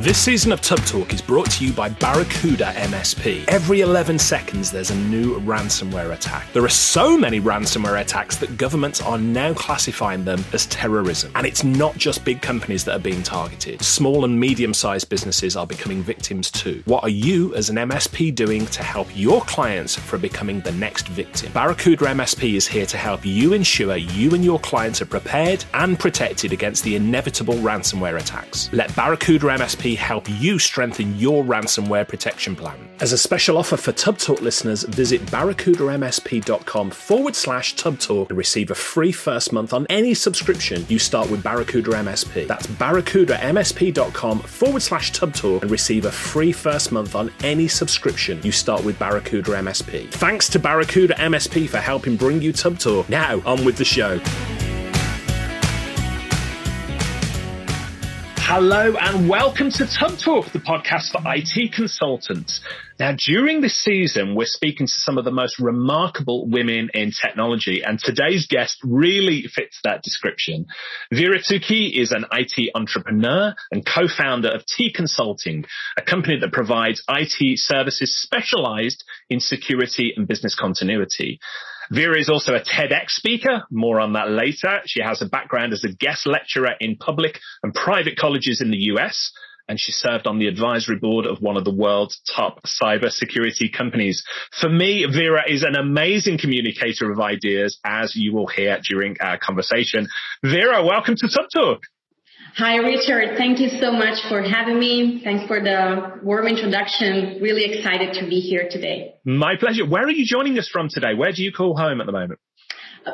This season of Tub Talk is brought to you by Barracuda MSP. Every 11 seconds, there's a new ransomware attack. There are so many ransomware attacks that governments are now classifying them as terrorism. And it's not just big companies that are being targeted. Small and medium-sized businesses are becoming victims too. What are you as an MSP doing to help your clients from becoming the next victim? Barracuda MSP is here to help you ensure you and your clients are prepared and protected against the inevitable ransomware attacks. Let Barracuda MSP help you strengthen your ransomware protection plan. As a special offer for Tub Talk listeners, visit barracudamsp.com/Tub Talk and receive a free first month on any subscription you start with Barracuda MSP. That's barracudamsp.com/Tub Talk and receive a free first month on any subscription you start with Barracuda MSP. Thanks to Barracuda MSP for helping bring you Tub Talk. Now, on with the show. Hello and welcome to Tub Talk, the podcast for IT consultants. Now, during this season, we're speaking to some of the most remarkable women in technology, and today's guest really fits that description. Vera Tucci is an IT entrepreneur and co-founder of T Consulting, a company that provides IT services specialized in security and business continuity. Vera is also a TEDx speaker. More on that later. She has a background as a guest lecturer in public and private colleges in the US, and she served on the advisory board of one of the world's top cybersecurity companies. For me, Vera is an amazing communicator of ideas, as you will hear during our conversation. Vera, welcome to Tub Talk. Hi, Richard. Thank you so much for having me. Thanks for the warm introduction. Really excited to be here today. My pleasure. Where are you joining us from today? Where do you call home at the moment?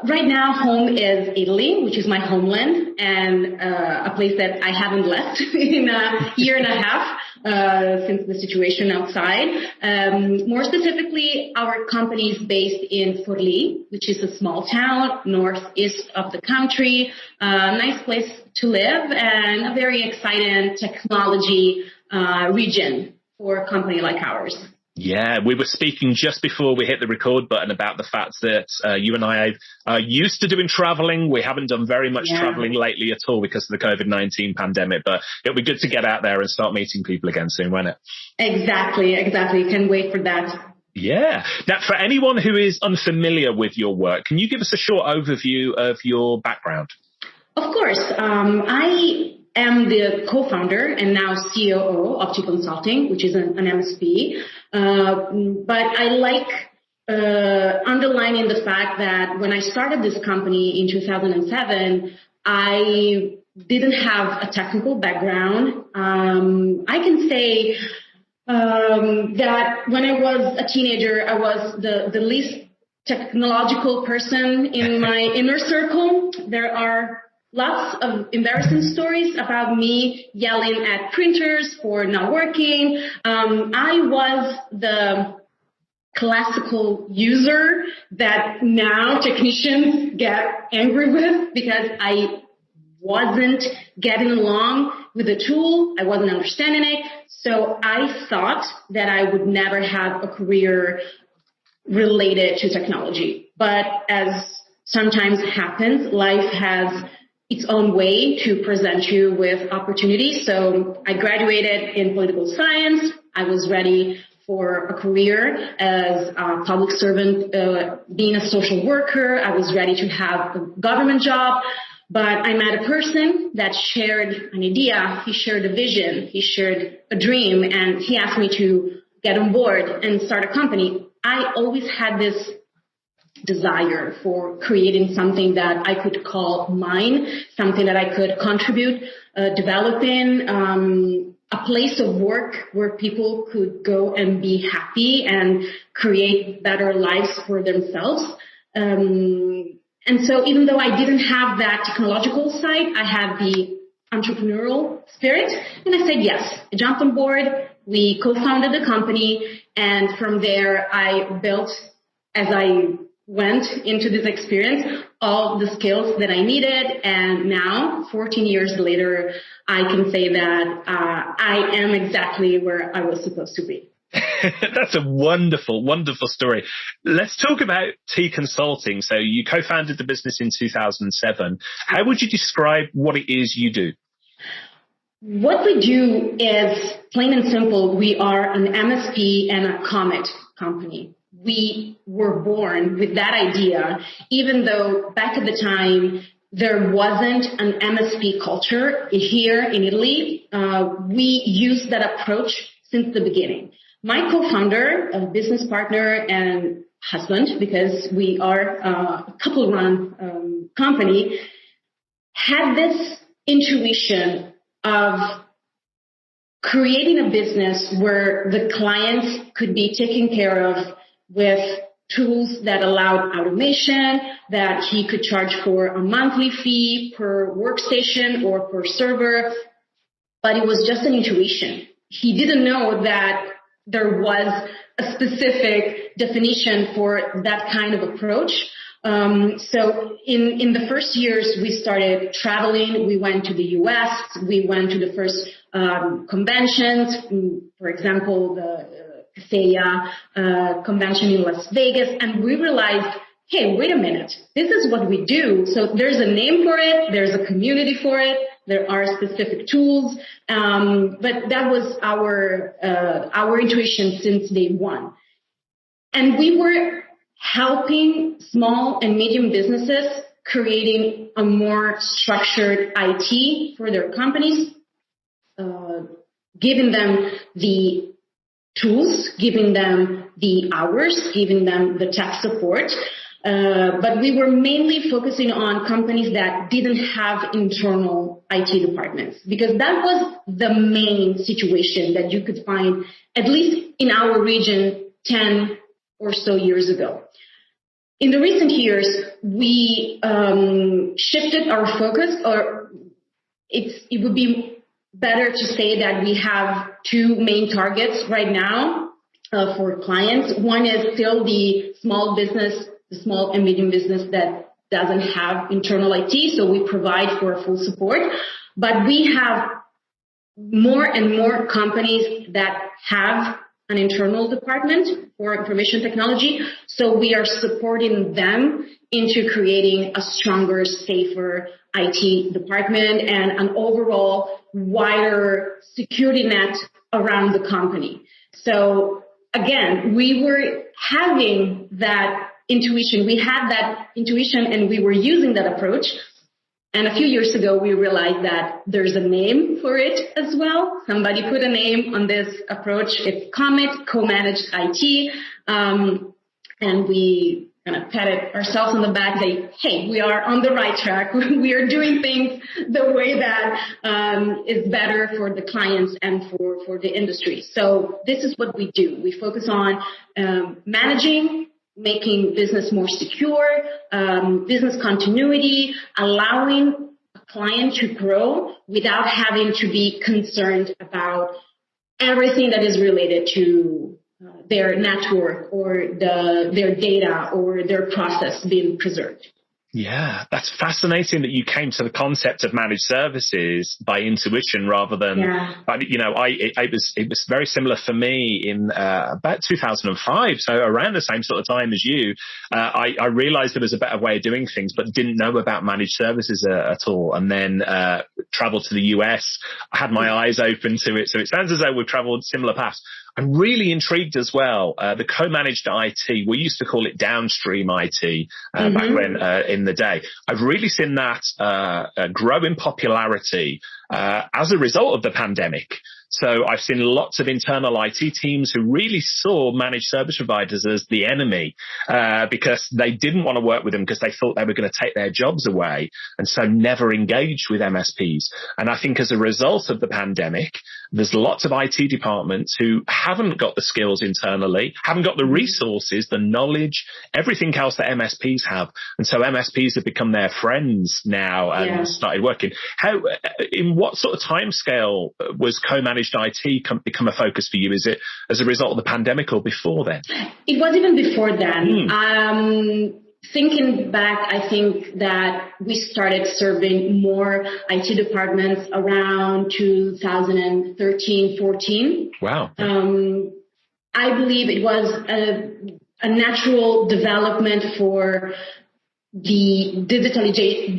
Right now, home is Italy, which is my homeland, and a place that I haven't left in a year and a half since the situation outside. More specifically, our company is based in Forlì, which is a small town northeast of the country. Nice place to live and a very exciting technology region for a company like ours. Yeah, we were speaking just before we hit the record button about the fact that you and I are used to doing traveling. We haven't done very much traveling lately at all because of the COVID-19 pandemic, but it'll be good to get out there and start meeting people again soon, won't it? Exactly. Can't wait for that. Yeah. Now, for anyone who is unfamiliar with your work, can you give us a short overview of your background? Of course. I am the co-founder and now COO of T Consulting, which is an MSP. But I like underlining the fact that when I started this company in 2007, I didn't have a technical background. I can say that when I was a teenager, I was the least technological person in my inner circle. There are lots of embarrassing stories about me yelling at printers for not working. I was the classical user that now technicians get angry with because I wasn't getting along with the tool. I wasn't understanding it. So I thought that I would never have a career related to technology. But as sometimes happens, life has its own way to present you with opportunities. So I graduated in political science. I was ready for a career as a public servant, being a social worker. I was ready to have a government job, but I met a person that shared an idea. He shared a vision. He shared a dream, and he asked me to get on board and start a company. I always had this desire for creating something that I could call mine, something that I could contribute, developing a place of work where people could go and be happy and create better lives for themselves. And so even though I didn't have that technological side, I had the entrepreneurial spirit, and I said yes. I jumped on board. We co-founded the company, and from there I built, as I went into this experience, all the skills that I needed. And now, 14 years later, I can say that I am exactly where I was supposed to be. That's a wonderful, wonderful story. Let's talk about T Consulting. So you co-founded the business in 2007. How would you describe what it is you do? What we do is, plain and simple, we are an MSP and a COMIT company. We were born with that idea, even though back at the time there wasn't an MSP culture here in Italy. We used that approach since the beginning. My co-founder, a business partner and husband, because we are a couple-run company, had this intuition of creating a business where the clients could be taken care of with tools that allowed automation, that he could charge for a monthly fee per workstation or per server. But it was just an intuition. He didn't know that there was a specific definition for that kind of approach. So in the first years, we started traveling. We went to the US. We went to the first conventions, for example, the CEA convention in Las Vegas, and we realized, hey, wait a minute, this is what we do. So there's a name for it, there's a community for it, there are specific tools, but that was our intuition since day one. And we were helping small and medium businesses creating a more structured IT for their companies, giving them the tools, giving them the hours, giving them the tech support. But we were mainly focusing on companies that didn't have internal IT departments, because that was the main situation that you could find, at least in our region, 10 or so years ago. In the recent years, we shifted our focus, or it would be better to say that we have two main targets right now for clients. One is still the small business, the small and medium business that doesn't have internal IT, so we provide for full support. But we have more and more companies that have an internal department for information technology, so we are supporting them into creating a stronger, safer IT department and an overall wider security net around the company. So again, we were having that intuition. We had that intuition and we were using that approach. And a few years ago, we realized that there's a name for it as well. Somebody put a name on this approach. It's COMIT, co-managed IT. And we kind of patted ourselves on the back, say, hey, we are on the right track. We are doing things the way that is better for the clients and for the industry. So this is what we do. We focus on managing, making business more secure, business continuity, allowing a client to grow without having to be concerned about everything that is related to their network or their data or their process being preserved. Yeah, that's fascinating that you came to the concept of managed services by intuition rather than, it was very similar for me in about 2005. So around the same sort of time as you, I realized there was a better way of doing things, but didn't know about managed services at all. And then traveled to the US. I had my eyes open to it. So it sounds as though we've traveled similar paths. I'm really intrigued as well. The co-managed IT, we used to call it downstream IT back when in the day. I've really seen that grow in popularity as a result of the pandemic. So I've seen lots of internal IT teams who really saw managed service providers as the enemy because they didn't want to work with them because they thought they were going to take their jobs away, and so never engaged with MSPs. And I think as a result of the pandemic, there's lots of IT departments who haven't got the skills internally, haven't got the resources, the knowledge, everything else that MSPs have. And so MSPs have become their friends now and started working. In what sort of timescale was co-managed IT become a focus for you? Is it as a result of the pandemic or before then? It was even before then. Thinking back, I think that we started serving more IT departments around 2013, 14. Wow. I believe it was a natural development for the digitalizing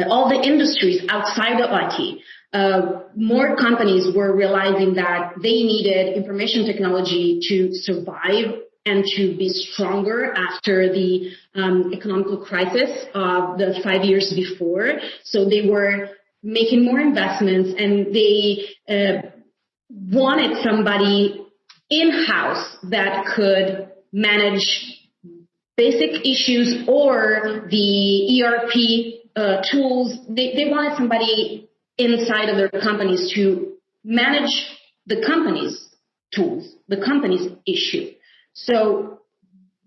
all the industries outside of IT. More companies were realizing that they needed information technology to survive and to be stronger after the economical crisis of the 5 years before. So they were making more investments, and they wanted somebody in-house that could manage basic issues or the ERP tools. They wanted somebody inside of their companies to manage the company's tools, the company's issue. So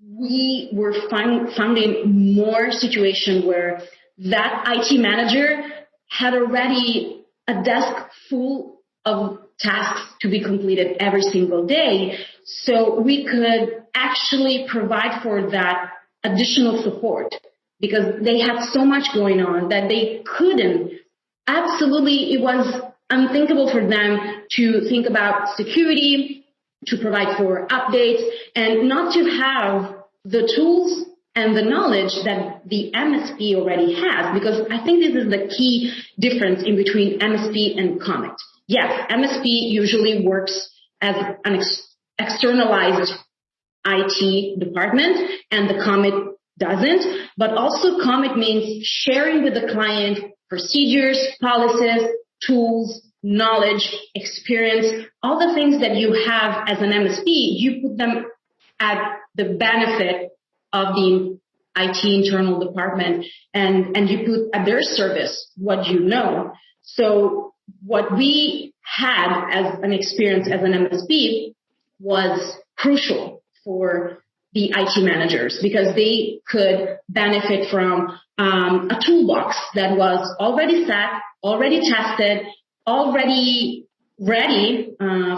we were finding more situation where that IT manager had already a desk full of tasks to be completed every single day. So we could actually provide for that additional support because they had so much going on that they couldn't. Absolutely, it was unthinkable for them to think about security, to provide for updates, and not to have the tools and the knowledge that the MSP already has, because I think this is the key difference in between MSP and COMIT. Yes, MSP usually works as an externalized IT department, and the COMIT doesn't, but also COMIT means sharing with the client procedures, policies, tools, knowledge, experience, all the things that you have as an MSP, you put them at the benefit of the IT internal department, and you put at their service what you know. So what we had as an experience as an MSP was crucial for the IT managers because they could benefit from a toolbox that was already set, already tested, already ready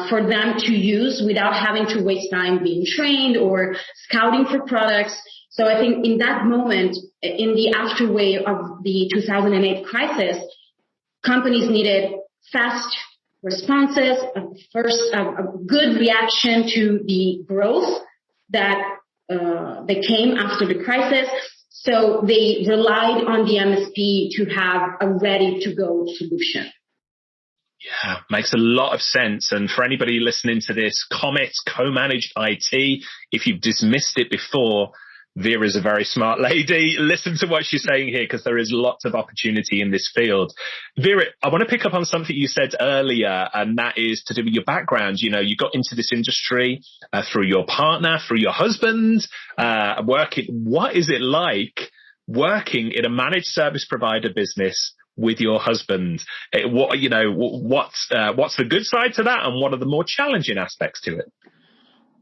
for them to use without having to waste time being trained or scouting for products. So I think in that moment, in the afterwave of the 2008 crisis, companies needed fast responses, a good reaction to the growth that came after the crisis. So they relied on the MSP to have a ready-to-go solution. Yeah, makes a lot of sense. And for anybody listening to this, COMIT, co-managed IT, if you've dismissed it before, Vera's a very smart lady. Listen to what she's saying here, because there is lots of opportunity in this field. Vera, I want to pick up on something you said earlier, and that is to do with your background. You know, you got into this industry through your partner, through your husband, working. What is it like working in a managed service provider business with your husband? What's the good side to that, and what are the more challenging aspects to it?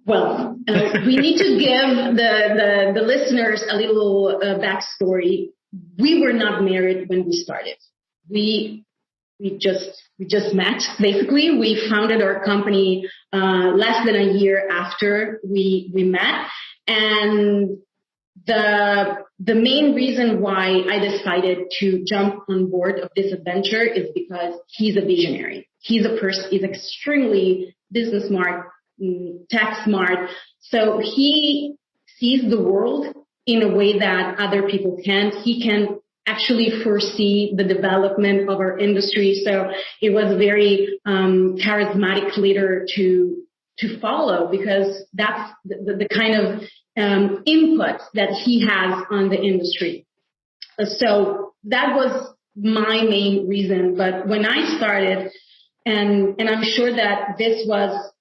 Well, we need to give the listeners a little backstory. We were not married when we started. We just met. Basically, we founded our company less than a year after we met, and the main reason why I decided to jump on board of this adventure is because he's a visionary. He's extremely business smart, tech smart. So he sees the world in a way that other people can't. He can actually foresee the development of our industry. So it was a very charismatic leader to follow, because that's the kind of input that he has on the industry. So that was my main reason. But when I started, and I'm sure that this was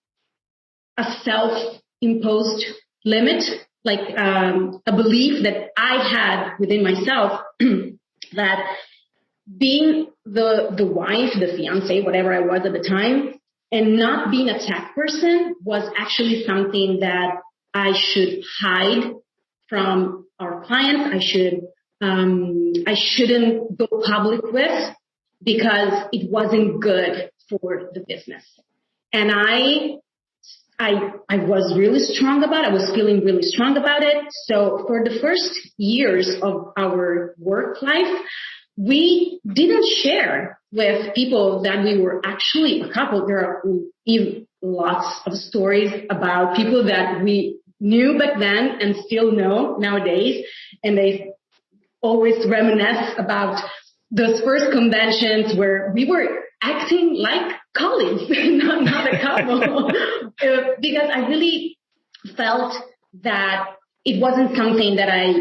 a self-imposed limit, like a belief that I had within myself, that being the wife, the fiance, whatever I was at the time, and not being a tech person was actually something that I should hide from our clients. I shouldn't go public with, because it wasn't good for the business. And I was really strong about it. I was feeling really strong about it. So for the first years of our work life, we didn't share with people that we were actually a couple. There are lots of stories about people that we knew back then and still know nowadays. And they always reminisce about those first conventions where we were acting like colleagues, not a couple, because I really felt that it wasn't something that I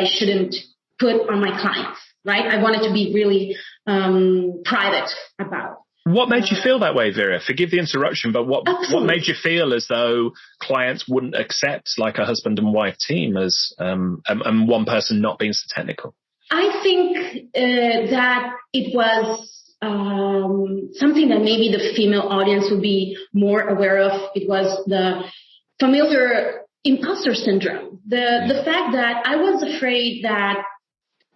shouldn't put on my clients, right? I wanted to be really private about. What made you feel that way, Vera? Forgive the interruption, but what made you feel as though clients wouldn't accept like a husband and wife team as and one person not being so technical? I think that it was something that maybe the female audience would be more aware of. It was the familiar imposter syndrome. The fact that I was afraid that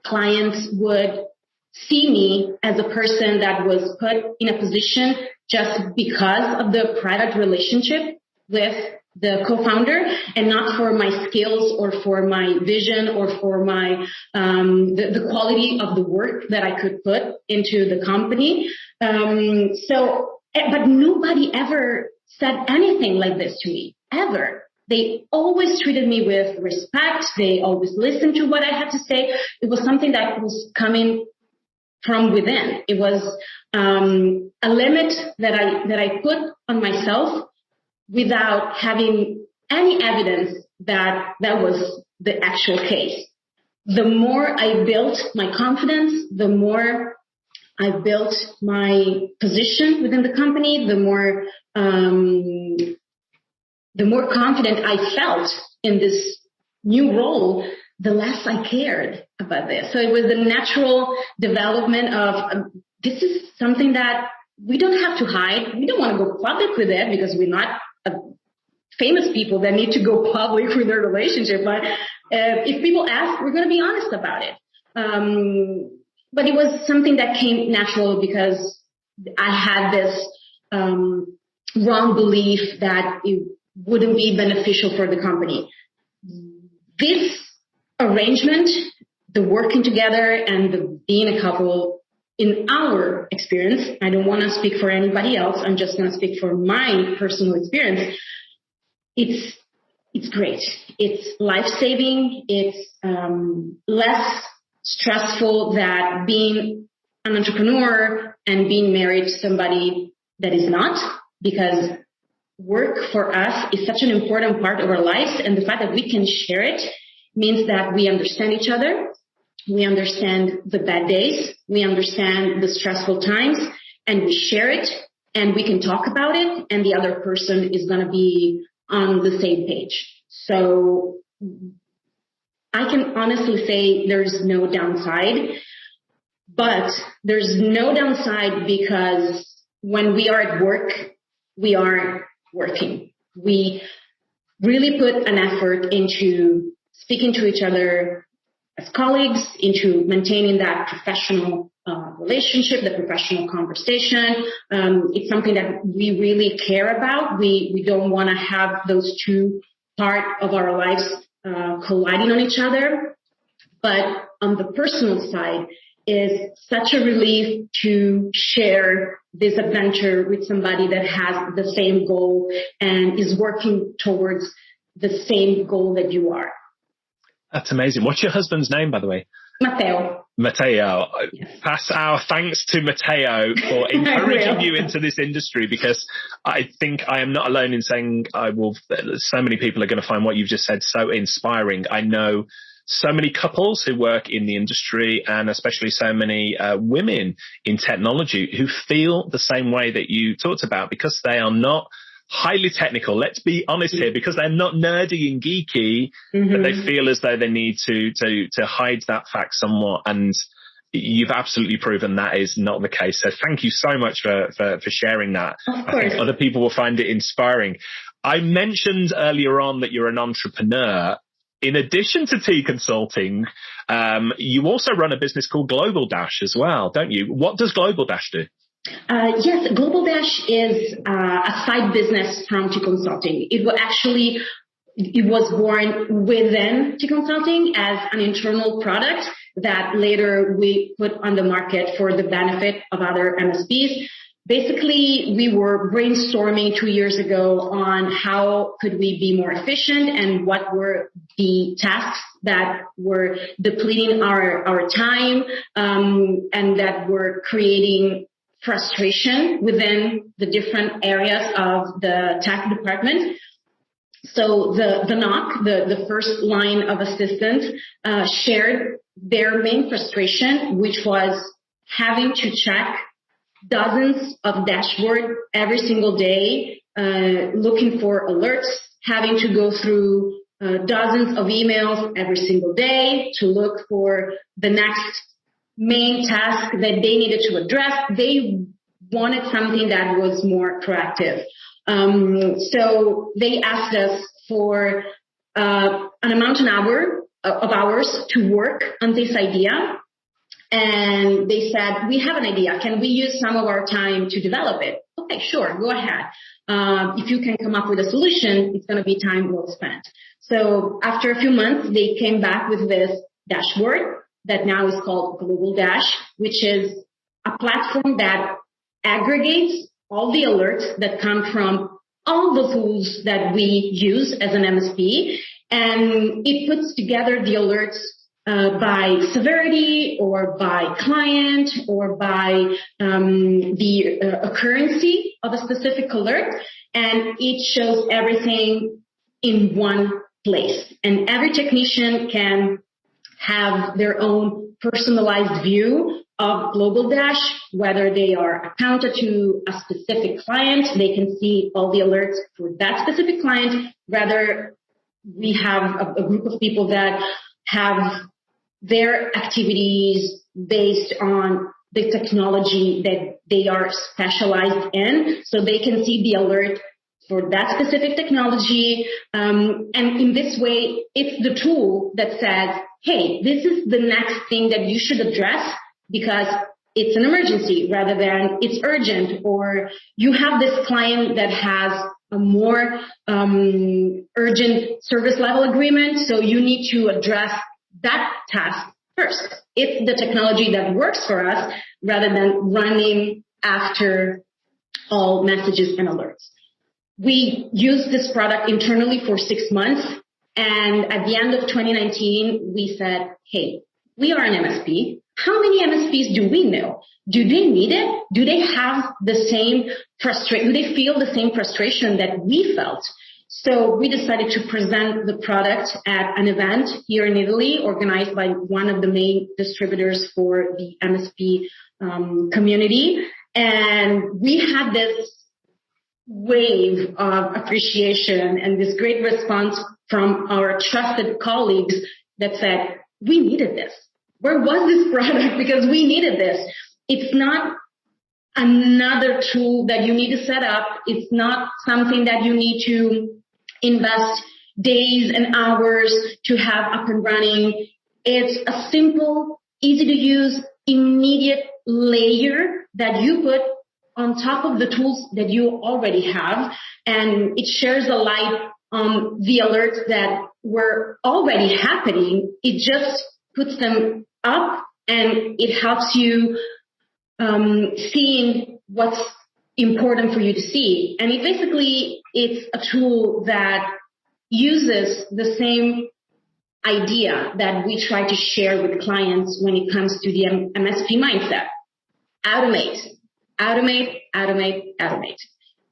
clients would see me as a person that was put in a position just because of the private relationship with the co-founder and not for my skills or for my vision or for my the quality of the work that I could put into the company. But nobody ever said anything like this to me, ever. They always treated me with respect. They always listened to what I had to say. It was something that was coming from within. It was a limit that I put on myself without having any evidence that was the actual case. The more I built my confidence, the more I built my position within the company, the more confident I felt in this new role, the less I cared about this. So it was the natural development of this is something that we don't have to hide. We don't want to go public with it because we're not famous people that need to go public with their relationship. But if people ask, we're going to be honest about it. But it was something that came natural because I had this wrong belief that it wouldn't be beneficial for the company. This arrangement, the working together and the being a couple, in our experience, I don't want to speak for anybody else, I'm just going to speak for my personal experience, it's great. It's life-saving. It's less stressful than being an entrepreneur and being married to somebody that is not, because work for us is such an important part of our lives, and the fact that we can share it means that we understand each other, we understand the bad days, we understand the stressful times, and we share it, and we can talk about it, and the other person is going to be on the same page. So I can honestly say there's no downside, but there's no downside because when we are at work, we are working. We really put an effort into speaking to each other as colleagues, into maintaining that professional relationship, the professional conversation. It's something that we really care about. We don't want to have those two parts of our lives colliding on each other. But on the personal side, is such a relief to share this adventure with somebody that has the same goal and is working towards the same goal that you are. That's amazing. What's your husband's name, by the way? Matteo. Matteo. Yes. Pass our thanks to Matteo for encouraging you into this industry, because I think I am not alone in saying so many people are going to find what you've just said so inspiring. I know so many couples who work in the industry, and especially so many women in technology who feel the same way that you talked about, because they are not highly technical. Let's be honest here, because they're not nerdy and geeky, that they feel as though they need to hide that fact somewhat. And you've absolutely proven that is not the case. So thank you so much for sharing that. Of course. I think other people will find it inspiring. I mentioned earlier on that you're an entrepreneur. In addition to T Consulting, you also run a business called Global Dash as well, don't you? What does Global Dash do? Yes, Global Dash is a side business from T Consulting. It was born within T Consulting as an internal product that later we put on the market for the benefit of other MSPs. basically, we were brainstorming 2 years ago on how could we be more efficient and what were the tasks that were depleting our time and that were creating frustration within the different areas of the tech department. So the NOC, the first line of assistance, shared their main frustration, which was having to check dozens of dashboards every single day, looking for alerts, having to go through dozens of emails every single day to look for the next main task that they needed to address. They wanted something that was more proactive. So they asked us for an amount of hours to work on this idea. And they said, we have an idea. Can we use some of our time to develop it? Okay, sure, go ahead. If you can come up with a solution, it's going to be time well spent. So after a few months, they came back with this dashboard that now is called Global Dash, which is a platform that aggregates all the alerts that come from all the tools that we use as an MSP, and it puts together the alerts by severity or by client or by the occurrency of a specific alert, and it shows everything in one place. And every technician can have their own personalized view of Global Dash, whether they are accounted to a specific client, they can see all the alerts for that specific client. Rather, we have a group of people that have their activities based on the technology that they are specialized in, so they can see the alert for that specific technology. And in this way, it's the tool that says, hey, this is the next thing that you should address because it's an emergency rather than it's urgent, or you have this client that has a more urgent service level agreement, so you need to address that task first. It's the technology that works for us rather than running after all messages and alerts. We used this product internally for 6 months, and at the end of 2019, we said, hey, we are an MSP. How many MSPs do we know? Do they need it? Do they have the same frustration? Do they feel the same frustration that we felt? So we decided to present the product at an event here in Italy, organized by one of the main distributors for the MSP community. And we had this wave of appreciation and this great response from our trusted colleagues that said, we needed this. Where was this product? Because we needed this. It's not another tool that you need to set up. It's not something that you need to invest days and hours to have up and running. It's a simple, easy to use, immediate layer that you put on top of the tools that you already have, and it shares a light on the alerts that were already happening. It just puts them up and it helps you seeing what's important for you to see. And it's a tool that uses the same idea that we try to share with clients when it comes to the MSP mindset. Automate. Automate, automate, automate.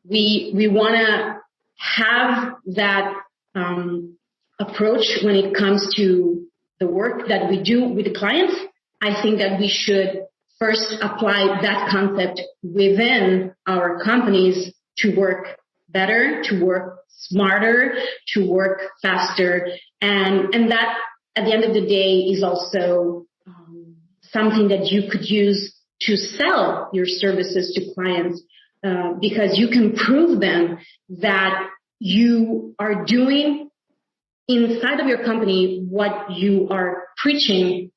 We want to have that approach when it comes to the work that we do with the clients. I think that we should first apply that concept within our companies to work better, to work smarter, to work faster. And that, at the end of the day, is also something that you could use to sell your services to clients, because you can prove them that you are doing inside of your company what you are preaching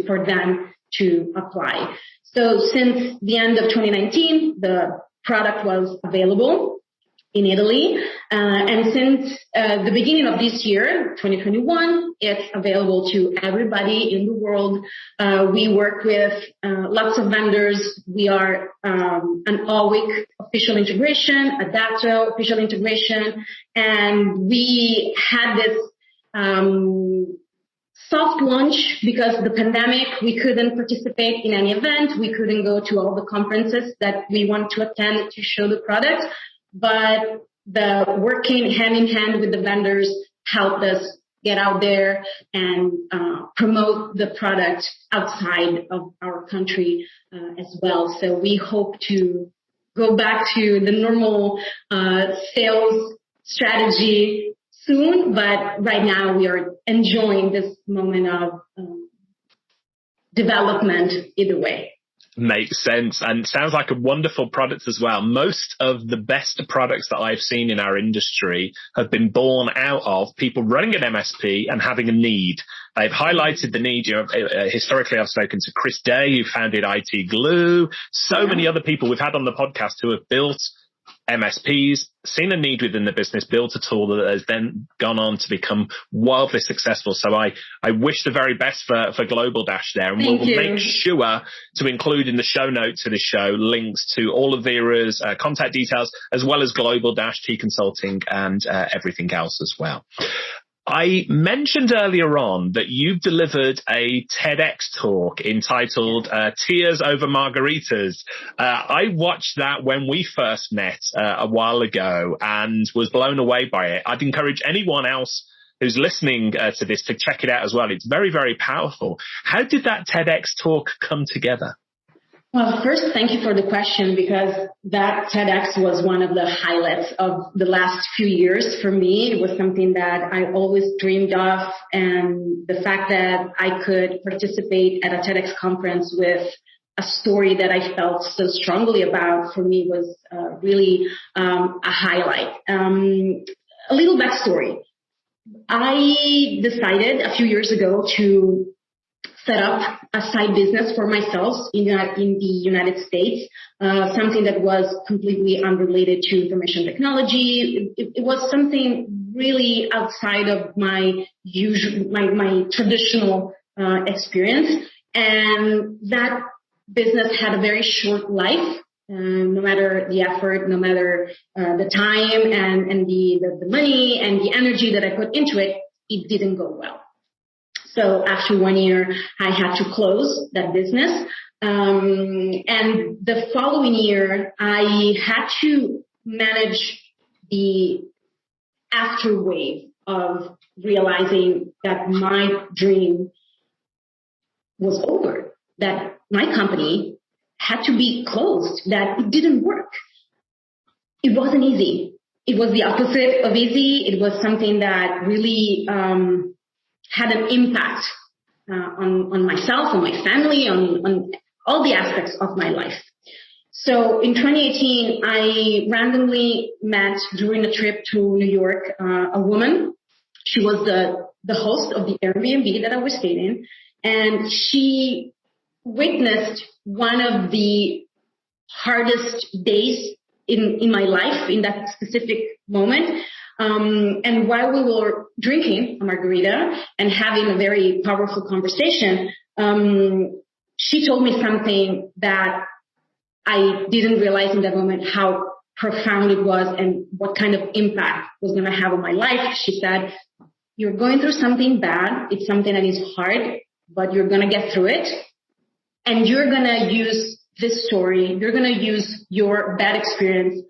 for them to apply. So since the end of 2019, the product was available in Italy. And since the beginning of this year, 2021, it's available to everybody in the world. We work with lots of vendors. We are an all-week official integration, a data official integration, and we had this soft launch because of the pandemic. We couldn't participate in any event. We couldn't go to all the conferences that we want to attend to show the product. But the working hand in hand with the vendors helped us get out there and promote the product outside of our country as well. So we hope to go back to the normal sales strategy soon, but right now we are enjoying this moment of development either way. Makes sense, and sounds like a wonderful product as well. Most of the best products that I've seen in our industry have been born out of people running an MSP and having a need. They've highlighted the need. Historically, I've spoken to Chris Day, who founded IT Glue, so many other people we've had on the podcast who have built MSPs, seen a need within the business, built a tool that has then gone on to become wildly successful. So I wish the very best for Global Dash there. And we'll make sure to include in the show notes for this show links to all of Vera's contact details, as well as Global Dash, T Consulting, and everything else as well. I mentioned earlier on that you've delivered a TEDx talk entitled Tears Over Margaritas. I watched that when we first met a while ago and was blown away by it. I'd encourage anyone else who's listening to this to check it out as well. It's very, very powerful. How did that TEDx talk come together? Well, first, thank you for the question, because that TEDx was one of the highlights of the last few years for me. It was something that I always dreamed of, and the fact that I could participate at a TEDx conference with a story that I felt so strongly about, for me was really a highlight. A little backstory. I decided a few years ago to set up a side business for myself in the United States, something that was completely unrelated to information technology. It was something really outside of my traditional experience, and that business had a very short life. No matter the effort, no matter the time and the money and the energy that I put into it, it didn't go well. So after 1 year, I had to close that business. And the following year, I had to manage the after wave of realizing that my dream was over, that my company had to be closed, that it didn't work. It wasn't easy. It was the opposite of easy. It was something that really had an impact on myself, on my family, on all the aspects of my life. So in 2018, I randomly met during a trip to New York a woman. She was the host of the Airbnb that I was staying in, and she witnessed one of the hardest days in my life in that specific moment. And while we were drinking a margarita and having a very powerful conversation, she told me something that I didn't realize in that moment how profound it was and what kind of impact it was going to have on my life. She said, "You're going through something bad. It's something that is hard, but you're going to get through it. And you're going to use this story. You're going to use your bad experience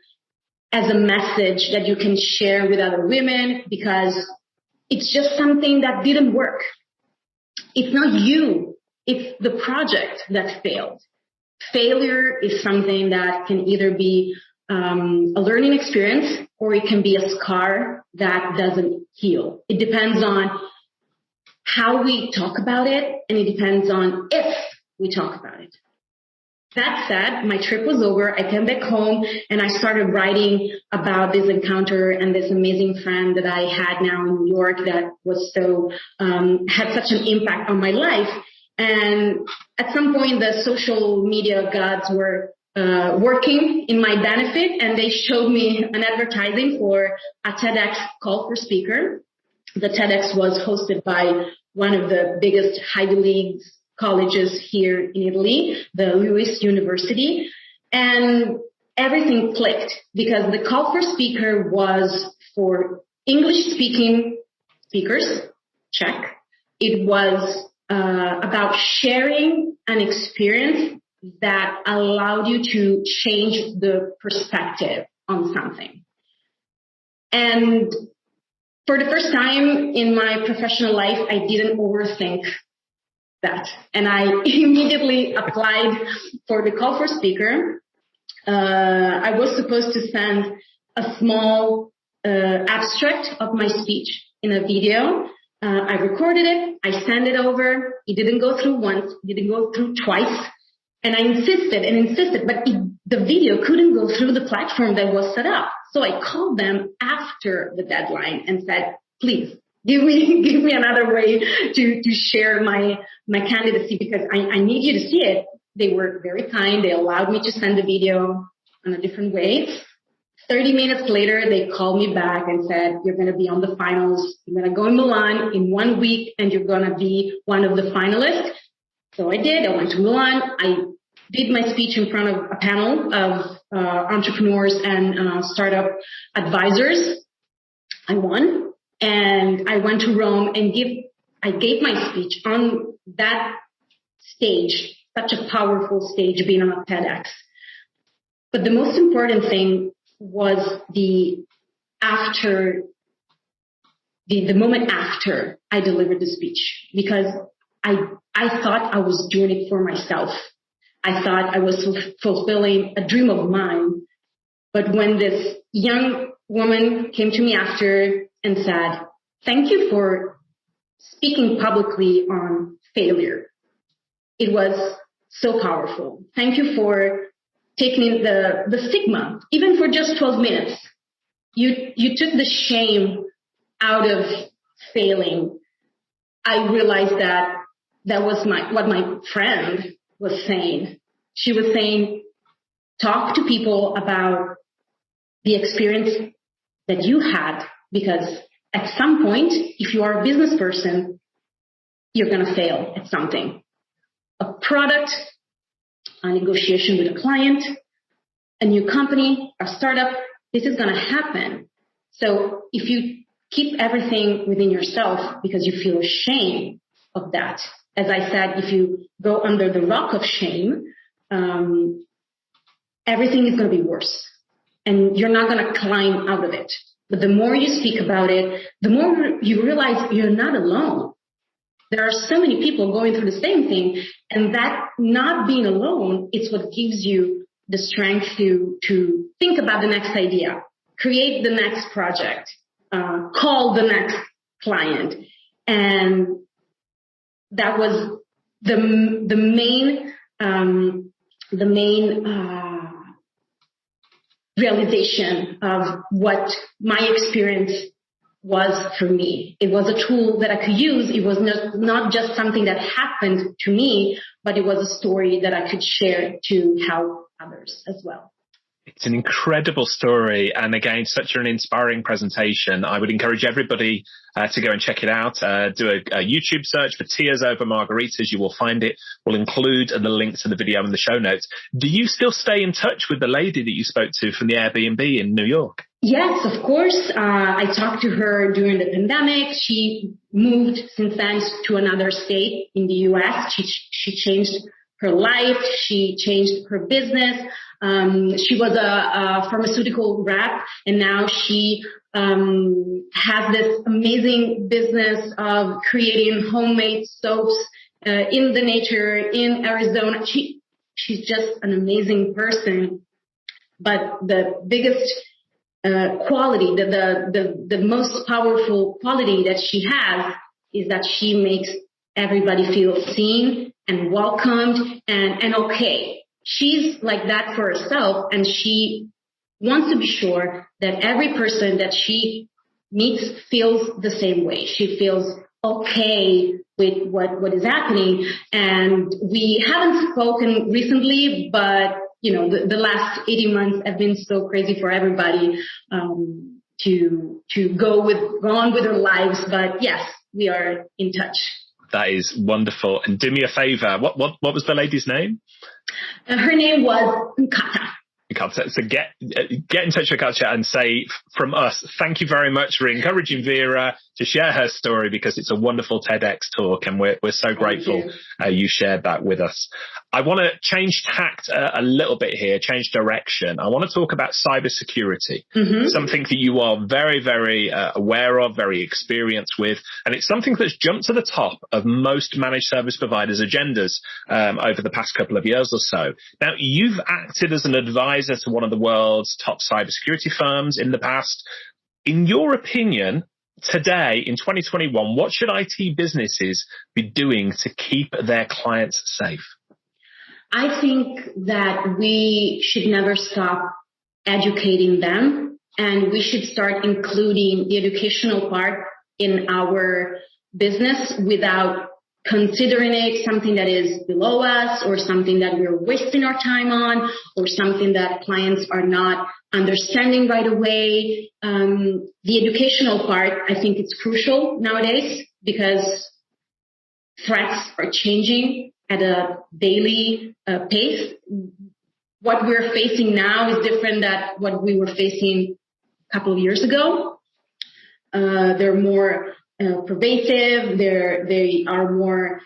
as a message that you can share with other women, because it's just something that didn't work. It's not you. It's the project that failed. Failure is something that can either be a learning experience, or it can be a scar that doesn't heal. It depends on how we talk about it, and it depends on if we talk about it." That said, my trip was over. I came back home and I started writing about this encounter and this amazing friend that I had now in New York that was so, had such an impact on my life. And at some point, the social media gods were working in my benefit, and they showed me an advertising for a TEDx call for speaker. The TEDx was hosted by one of the biggest Ivy League colleges here in Italy, the Lewis University, and everything clicked because the call for speaker was for English-speaking speakers, check. It was about sharing an experience that allowed you to change the perspective on something. And for the first time in my professional life, I didn't overthink that. And I immediately applied for the call for speaker. I was supposed to send a small abstract of my speech in a video. I recorded it. I sent it over. It didn't go through once. It didn't go through twice. And I insisted, but the video couldn't go through the platform that was set up. So I called them after the deadline and said, please give me another way to share my candidacy because I need you to see it. They were very kind. They allowed me to send the video in a different way. 30 minutes later, they called me back and said, you're going to be on the finals. You're going to go in Milan in 1 week and you're going to be one of the finalists. So I did. I went to Milan. I did my speech in front of a panel of entrepreneurs and startup advisors. I won. And I went to Rome and I gave my speech on that stage, such a powerful stage being on a TEDx. But the most important thing was the moment after I delivered the speech, because I thought I was doing it for myself. I thought I was fulfilling a dream of mine. But when this young woman came to me after and said, thank you for speaking publicly on failure. It was so powerful. Thank you for taking the stigma, even for just 12 minutes. You took the shame out of failing. I realized that was what my friend was saying. She was saying, talk to people about the experience that you had, because at some point, if you are a business person, you're going to fail at something. A product, a negotiation with a client, a new company, a startup, this is going to happen. So if you keep everything within yourself because you feel ashamed of that, as I said, if you go under the rock of shame, everything is going to be worse. And you're not going to climb out of it. But the more you speak about it, the more you realize you're not alone. There are so many people going through the same thing. And that not being alone is what gives you the strength to think about the next idea, create the next project, call the next client. And that was the main realization of what my experience was for me. It was a tool that I could use. It was not just something that happened to me, but it was a story that I could share to help others as well. It's an incredible story, and again, such an inspiring presentation. I would encourage everybody to go and check it out. Do a YouTube search for Tears Over Margaritas. You will find it. We'll include the links to the video in the show notes. Do you still stay in touch with the lady that you spoke to from the Airbnb in New York? Yes, of course. I talked to her during the pandemic. She moved since then to another state in the U.S. She changed her life. She changed her business. She was a pharmaceutical rep, and now she has this amazing business of creating homemade soaps in the nature in Arizona. She's just an amazing person. But the biggest quality, the most powerful quality that she has is that she makes everybody feel seen and welcomed and okay. She's like that for herself, and she wants to be sure that every person that she meets feels the same way. She feels okay with what is happening. And we haven't spoken recently, but the last 18 months have been so crazy for everybody, to go on with their lives. But yes, we are in touch. That is wonderful. And do me a favor. What was the lady's name? Her name was Nkata. So get in touch with Katja and say from us, thank you very much for encouraging Vera to share her story, because it's a wonderful TEDx talk, and we're so grateful you shared that with us. I want to change tact a little bit here, change direction. I want to talk about cybersecurity, something that you are very, very aware of, very experienced with, and it's something that's jumped to the top of most managed service providers' agendas over the past couple of years or so. Now, you've acted as an advisor to one of the world's top cybersecurity firms in the past. In your opinion, today, in 2021, what should IT businesses be doing to keep their clients safe? I think that we should never stop educating them, and we should start including the educational part in our business without considering it something that is below us, or something that we're wasting our time on, or something that clients are not understanding right away. The educational part, I think it's crucial nowadays, because threats are changing at a daily pace. What we're facing now is different than what we were facing a couple of years ago. They're more pervasive. They are more,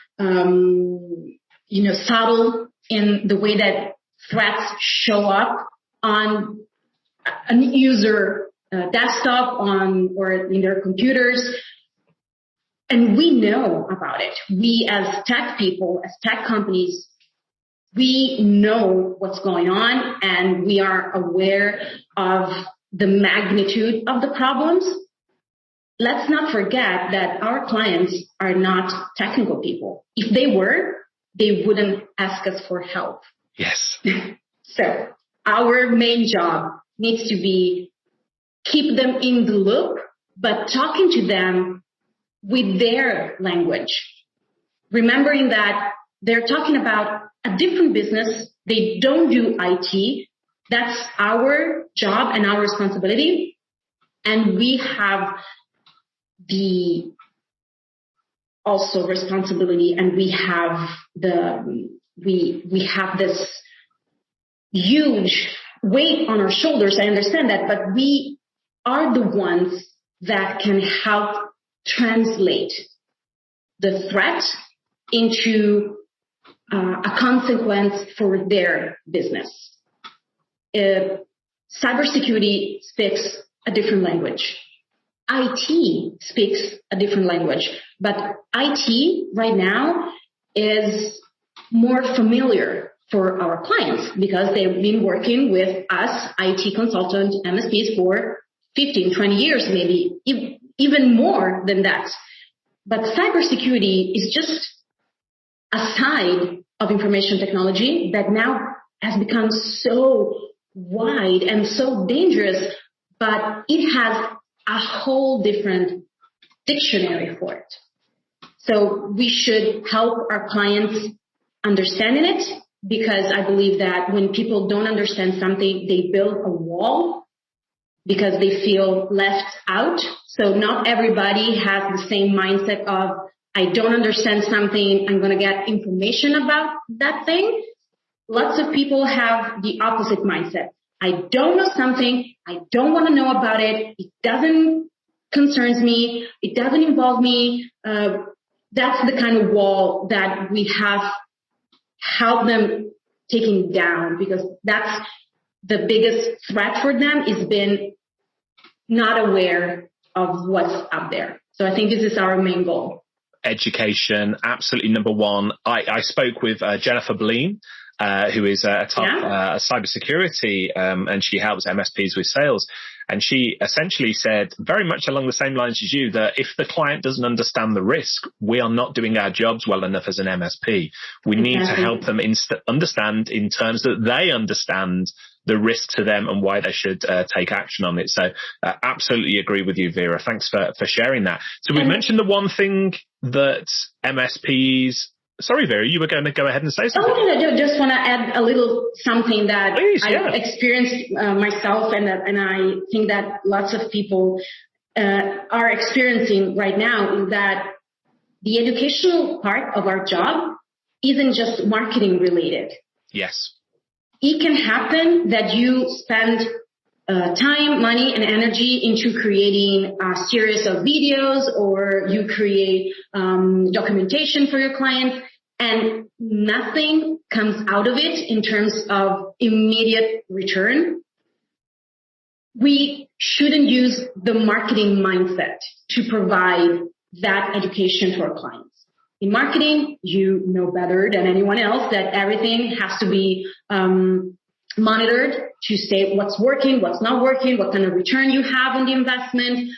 subtle in the way that threats show up on a user desktop or in their computers. And we know about it. We as tech people, as tech companies, we know what's going on, and we are aware of the magnitude of the problems. Let's not forget that our clients are not technical people. If they were, they wouldn't ask us for help. Yes. So our main job needs to be keep them in the loop, but talking to them with their language, remembering that they're talking about a different business. They don't do IT. That's our job and our responsibility. And we have the also responsibility, and we have we have this huge weight on our shoulders. I understand that, but we are the ones that can help translate the threat into a consequence for their business. Cybersecurity speaks a different language. IT speaks a different language, but IT right now is more familiar for our clients because they've been working with us, IT consultant, MSPs, for 15, 20 years, maybe even more than that. But cybersecurity is just a side of information technology that now has become so wide and so dangerous, but it has a whole different dictionary for it. So we should help our clients understanding it, because I believe that when people don't understand something, they build a wall because they feel left out. So not everybody has the same mindset of, I don't understand something, I'm going to get information about that thing. Lots of people have the opposite mindset. I don't know something, I don't want to know about it, it doesn't concerns me, it doesn't involve me. That's the kind of wall that we have helped them taking down, because that's the biggest threat for them, is being not aware of what's out there. So I think this is our main goal. Education, absolutely number one. I spoke with Jennifer Bleen, who is a top cybersecurity, and she helps MSPs with sales. And she essentially said, very much along the same lines as you, that if the client doesn't understand the risk, we are not doing our jobs well enough as an MSP. We need to help them understand in terms that they understand the risk to them and why they should take action on it. So absolutely agree with you, Vera. Thanks for sharing that. So we've mentioned the one thing that MSPs Sorry, Vera, you were going to go ahead and say something. Oh, I just want to add a little something that I've experienced myself, and I think that lots of people are experiencing right now, is that the educational part of our job isn't just marketing related. Yes. It can happen that you spend time, money, and energy into creating a series of videos, or you create documentation for your clients, and nothing comes out of it in terms of immediate return. We shouldn't use the marketing mindset to provide that education to our clients. In marketing, you know better than anyone else that everything has to be monitored to say what's working, what's not working, what kind of return you have on the investment.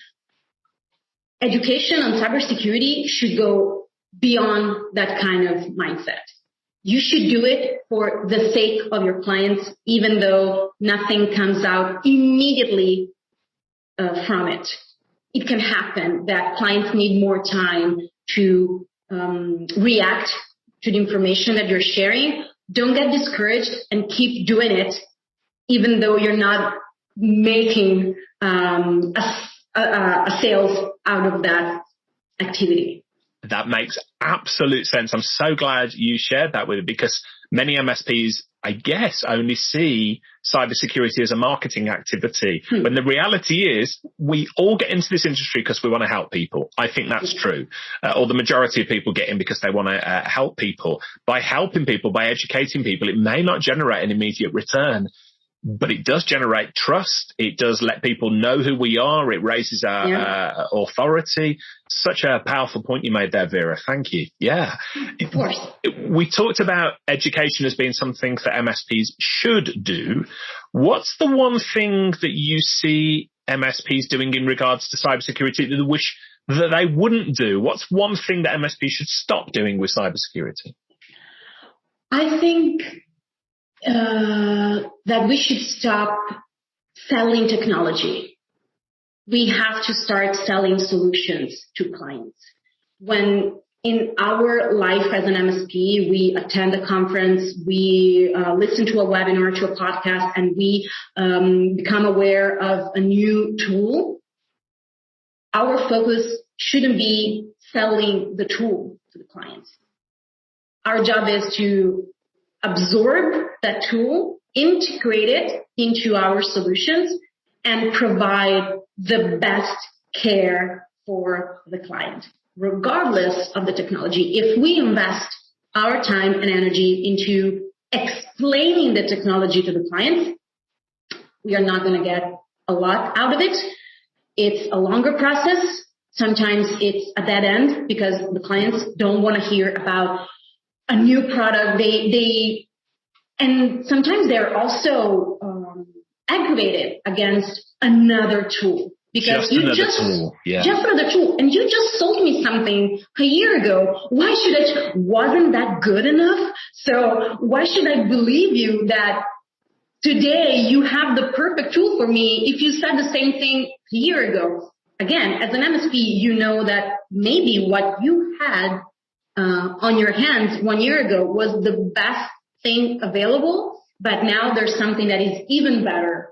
Education on cybersecurity should go beyond that kind of mindset. You should do it for the sake of your clients, even though nothing comes out immediately from it. It can happen that clients need more time to react to the information that you're sharing. Don't get discouraged and keep doing it, even though you're not making a sales out of that activity. That makes absolute sense. I'm so glad you shared that with me, because many MSPs, I guess, only see cybersecurity as a marketing activity. When the reality is we all get into this industry because we want to help people. I think that's true. Or the majority of people get in because they want to help people. By helping people, by educating people, it may not generate an immediate return, but it does generate trust. It does let people know who we are. It raises our authority. Such a powerful point you made there, Vera. Thank you. Yeah. Of course. We talked about education as being something that MSPs should do. What's the one thing that you see MSPs doing in regards to cybersecurity that you wish that they wouldn't do? What's one thing that MSPs should stop doing with cybersecurity? I think that we should stop selling technology. We have to start selling solutions to clients. When in our life as an MSP, we attend a conference, we listen to a webinar, to a podcast, and we become aware of a new tool, our focus shouldn't be selling the tool to the clients. Our job is to absorb that tool, integrate it into our solutions, and provide the best care for the client, regardless of the technology. If we invest our time and energy into explaining the technology to the clients, we are not going to get a lot out of it. It's a longer process. Sometimes it's a dead end because the clients don't want to hear about a new product. And sometimes they're also aggravated against another tool. Because just another tool. And you just sold me something a year ago. Why should I? Wasn't that good enough? So why should I believe you that today you have the perfect tool for me if you said the same thing a year ago? Again, as an MSP, you know that maybe what you had on your hands 1 year ago was the best thing available, but now there's something that is even better.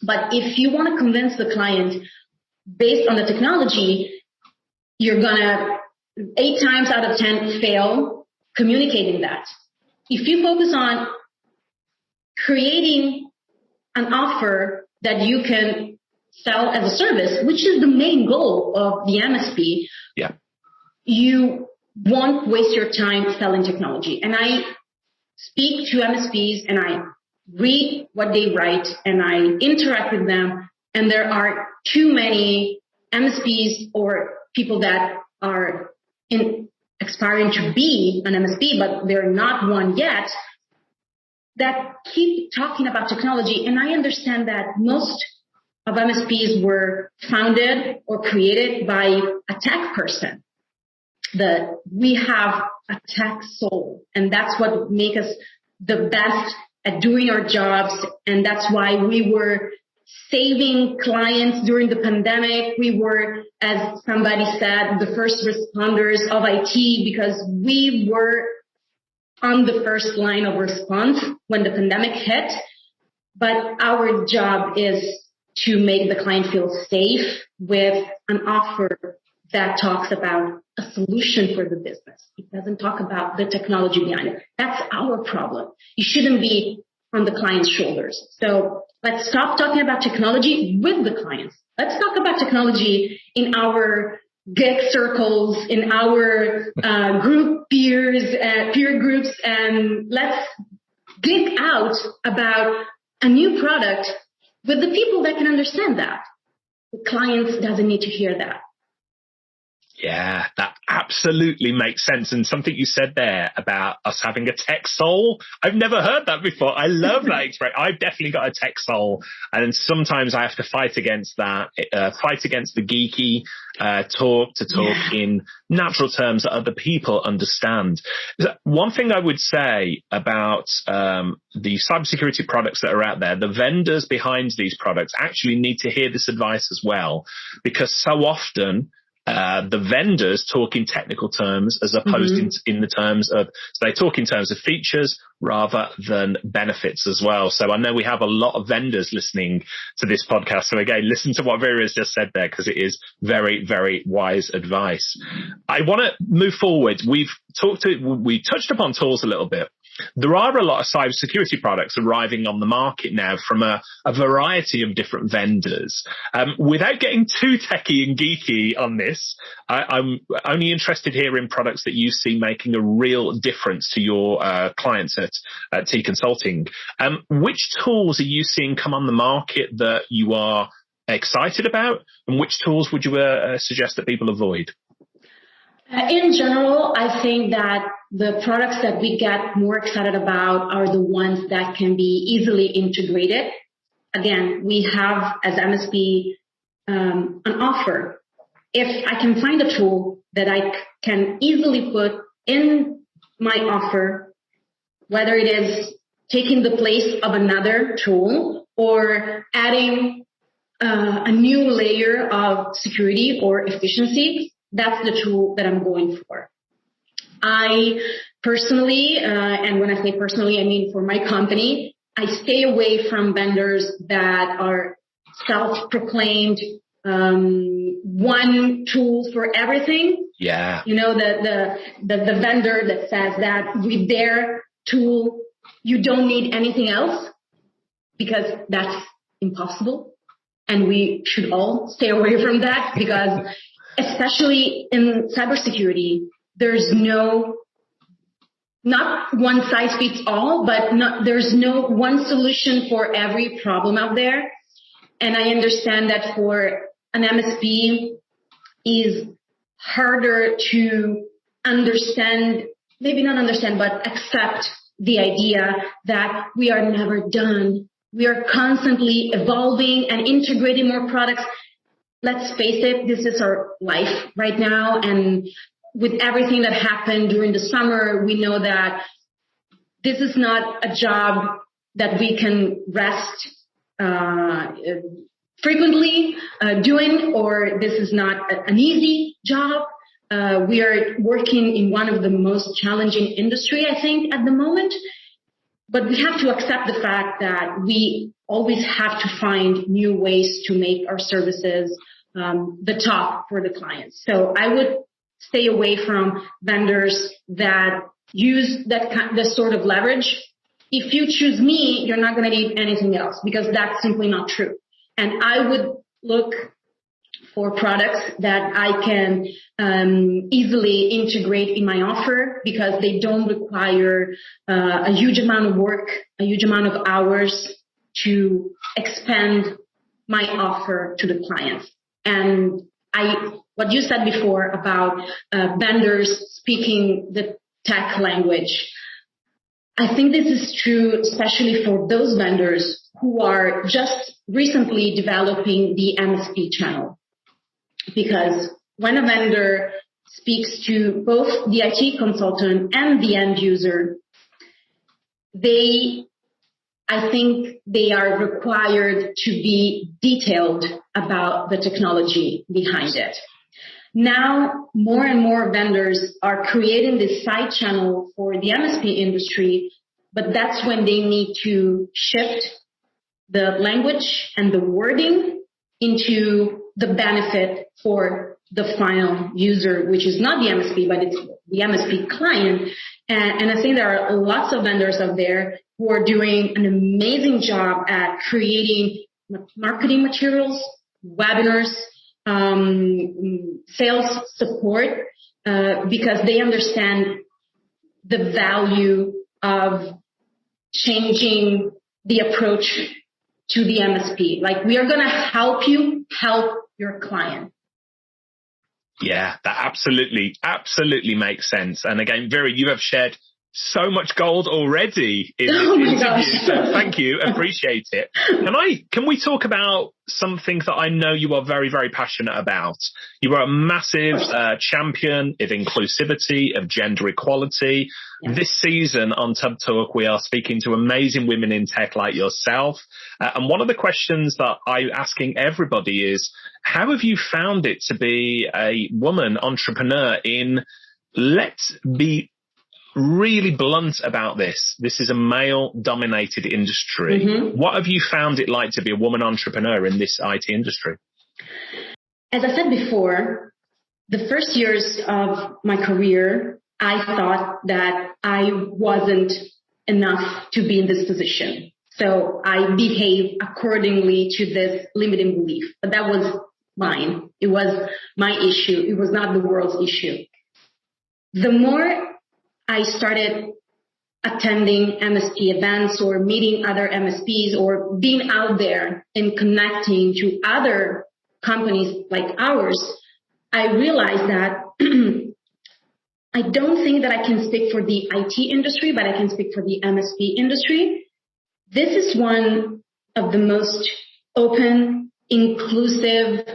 But if you want to convince the client based on the technology, you're going to 8 times out of 10 fail communicating that. If you focus on creating an offer that you can sell as a service, which is the main goal of the MSP, you won't waste your time selling technology. And I speak to MSPs and I read what they write and I interact with them, and there are too many MSPs or people that are aspiring to be an MSP, but they're not one yet, that keep talking about technology. And I understand that most of MSPs were founded or created by a tech person. We have a tech soul, and that's what makes us the best at doing our jobs. And that's why we were saving clients during the pandemic. We were, as somebody said, the first responders of IT, because we were on the first line of response when the pandemic hit. But our job is to make the client feel safe with an offer that talks about a solution for the business. It doesn't talk about the technology behind it. That's our problem. You shouldn't be on the client's shoulders. So let's stop talking about technology with the clients. Let's talk about technology in our geek circles, in our peer groups, and let's geek out about a new product with the people that can understand that. The clients doesn't need to hear that. Yeah, that absolutely makes sense. And something you said there about us having a tech soul, I've never heard that before. I love that expression. I've definitely got a tech soul. And sometimes I have to fight against that, fight against the geeky talk in natural terms that other people understand. One thing I would say about the cybersecurity products that are out there, the vendors behind these products actually need to hear this advice as well, because so often the vendors talk in technical terms as opposed in the terms of, so they talk in terms of features rather than benefits as well. So I know we have a lot of vendors listening to this podcast. So again, listen to what Vera has just said there, because it is very, very wise advice. I want to move forward. We touched upon tools a little bit. There are a lot of cybersecurity products arriving on the market now from a variety of different vendors. Without getting too techie and geeky on this, I'm only interested here in products that you see making a real difference to your clients at T Consulting. Which tools are you seeing come on the market that you are excited about, and which tools would you suggest that people avoid? In general, I think that the products that we get more excited about are the ones that can be easily integrated. Again, we have as MSP an offer. If I can find a tool that I can easily put in my offer, whether it is taking the place of another tool or adding a new layer of security or efficiency, that's the tool that I'm going for. I personally, and when I say personally, I mean for my company, I stay away from vendors that are self-proclaimed one tool for everything. Yeah. You know, the vendor that says that with their tool, you don't need anything else, because that's impossible. And we should all stay away from that, because especially in cybersecurity, there's not one size fits all, but there's no one solution for every problem out there. And I understand that for an MSP is harder to understand, maybe not understand, but accept the idea that we are never done. We are constantly evolving and integrating more products. Let's face it, this is our life right now. And with everything that happened during the summer, we know that this is not a job that we can rest frequently doing, or this is not an easy job. We are working in one of the most challenging industry, I think, at the moment. But we have to accept the fact that we always have to find new ways to make our services the top for the clients. So I would stay away from vendors that use this sort of leverage. If you choose me, you're not going to need anything else, because that's simply not true. And I would look for products that I can easily integrate in my offer, because they don't require a huge amount of work, a huge amount of hours to expand my offer to the clients. And what you said before about vendors speaking the tech language, I think this is true, especially for those vendors who are just recently developing the MSP channel. Because when a vendor speaks to both the IT consultant and the end user, I think they are required to be detailed about the technology behind it. Now, more and more vendors are creating this side channel for the MSP industry, but that's when they need to shift the language and the wording into the benefit for the final user, which is not the MSP, but it's the MSP client. And I think there are lots of vendors out there who are doing an amazing job at creating marketing materials, webinars, sales support, because they understand the value of changing the approach to the MSP. Like, we are going to help you help your client. Yeah, that absolutely makes sense. And again, Vera, you have shared so much gold already in this interview. So thank you. Appreciate it. Can we talk about something that I know you are very, very passionate about? You are a massive champion of inclusivity, of gender equality. Yeah. This season on Tub Talk, we are speaking to amazing women in tech like yourself. And one of the questions that I'm asking everybody is, how have you found it to be a woman entrepreneur in, let's be really blunt about this. This is a male-dominated industry. Mm-hmm. What have you found it like to be a woman entrepreneur in this IT industry? As I said before, the first years of my career, I thought that I wasn't enough to be in this position. So I behaved accordingly to this limiting belief. But that was mine. It was my issue. It was not the world's issue. The more I started attending MSP events or meeting other MSPs or being out there and connecting to other companies like ours, I realized that I don't think that I can speak for the IT industry, but I can speak for the MSP industry. This is one of the most open, inclusive,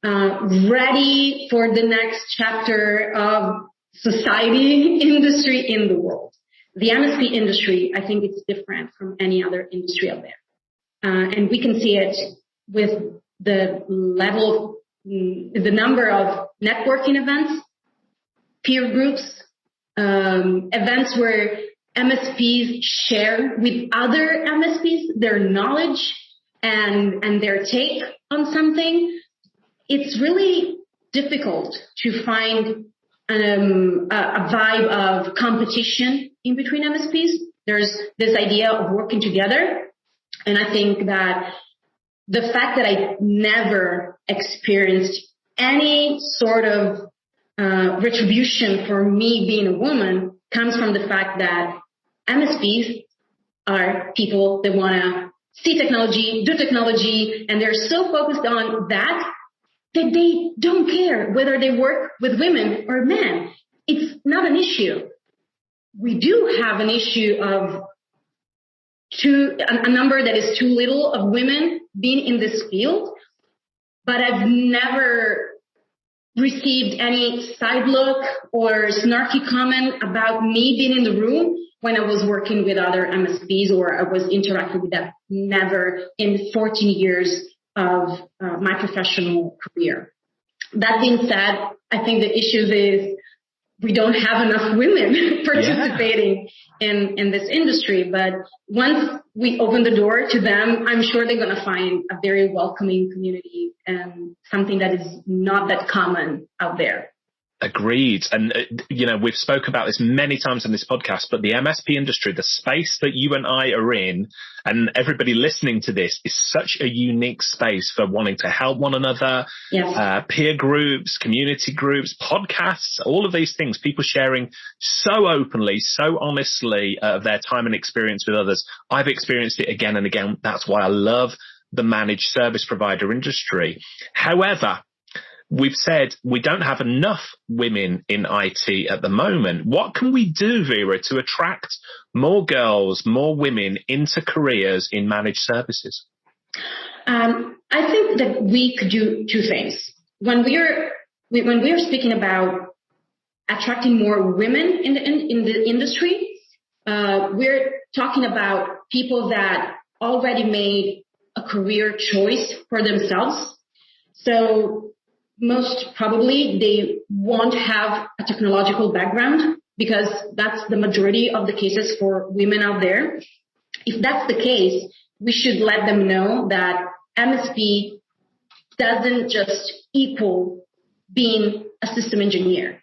ready for the next chapter of society industry in the world. The MSP industry, I think it's different from any other industry out there. And we can see it with the level, the number of networking events, peer groups, events where MSPs share with other MSPs their knowledge and their take on something. It's really difficult to find a vibe of competition in between MSPs. There's this idea of working together. And I think that the fact that I never experienced any sort of retribution for me being a woman comes from the fact that MSPs are people that want to see technology, do technology, and they're so focused on that they don't care whether they work with women or men. It's not an issue. We do have an issue of a number that is too little of women being in this field, but I've never received any side look or snarky comment about me being in the room when I was working with other MSPs or I was interacting with them. Never in 14 years of my professional career. That being said, I think the issue is we don't have enough women participating in this industry. But once we open the door to them, I'm sure they're going to find a very welcoming community and something that is not that common out there. Agreed. And, we've spoke about this many times in this podcast, but the MSP industry, the space that you and I are in, and everybody listening to this, is such a unique space for wanting to help one another. Yes. Peer groups, community groups, podcasts, all of these things, people sharing so openly, so honestly their time and experience with others. I've experienced it again and again. That's why I love the managed service provider industry. However, we've said we don't have enough women in IT at the moment. What can we do, Vera, to attract more girls, more women into careers in managed services? I think that we could do two things. When we are speaking about attracting more women in the industry, we're talking about people that already made a career choice for themselves. So most probably they won't have a technological background, because that's the majority of the cases for women out there. If that's the case, we should let them know that MSP doesn't just equal being a system engineer.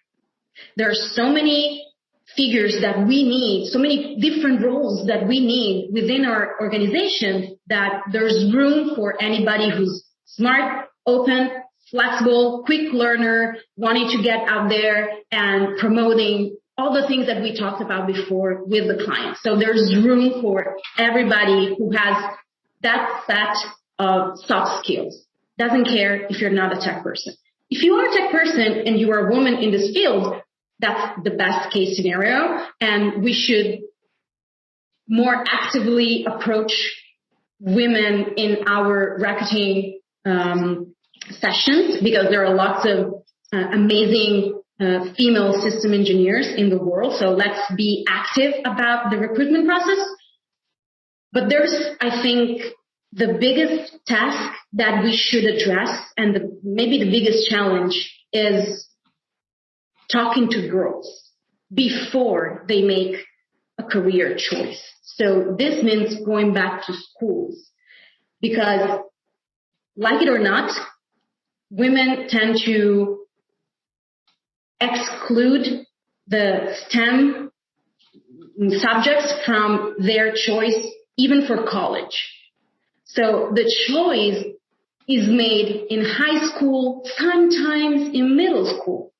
There are so many figures that we need, so many different roles that we need within our organization, that there's room for anybody who's smart, open, flexible, quick learner, wanting to get out there and promoting all the things that we talked about before with the client. So there's room for everybody who has that set of soft skills. Doesn't care if you're not a tech person. If you are a tech person and you are a woman in this field, that's the best case scenario. And we should more actively approach women in our recruiting sessions, because there are lots of amazing female system engineers in the world. So let's be active about the recruitment process. But there's, I think, the biggest task that we should address, and maybe the biggest challenge, is talking to girls before they make a career choice. So this means going back to schools, because, like it or not, women tend to exclude the STEM subjects from their choice, even for college. So the choice is made in high school, sometimes in middle school.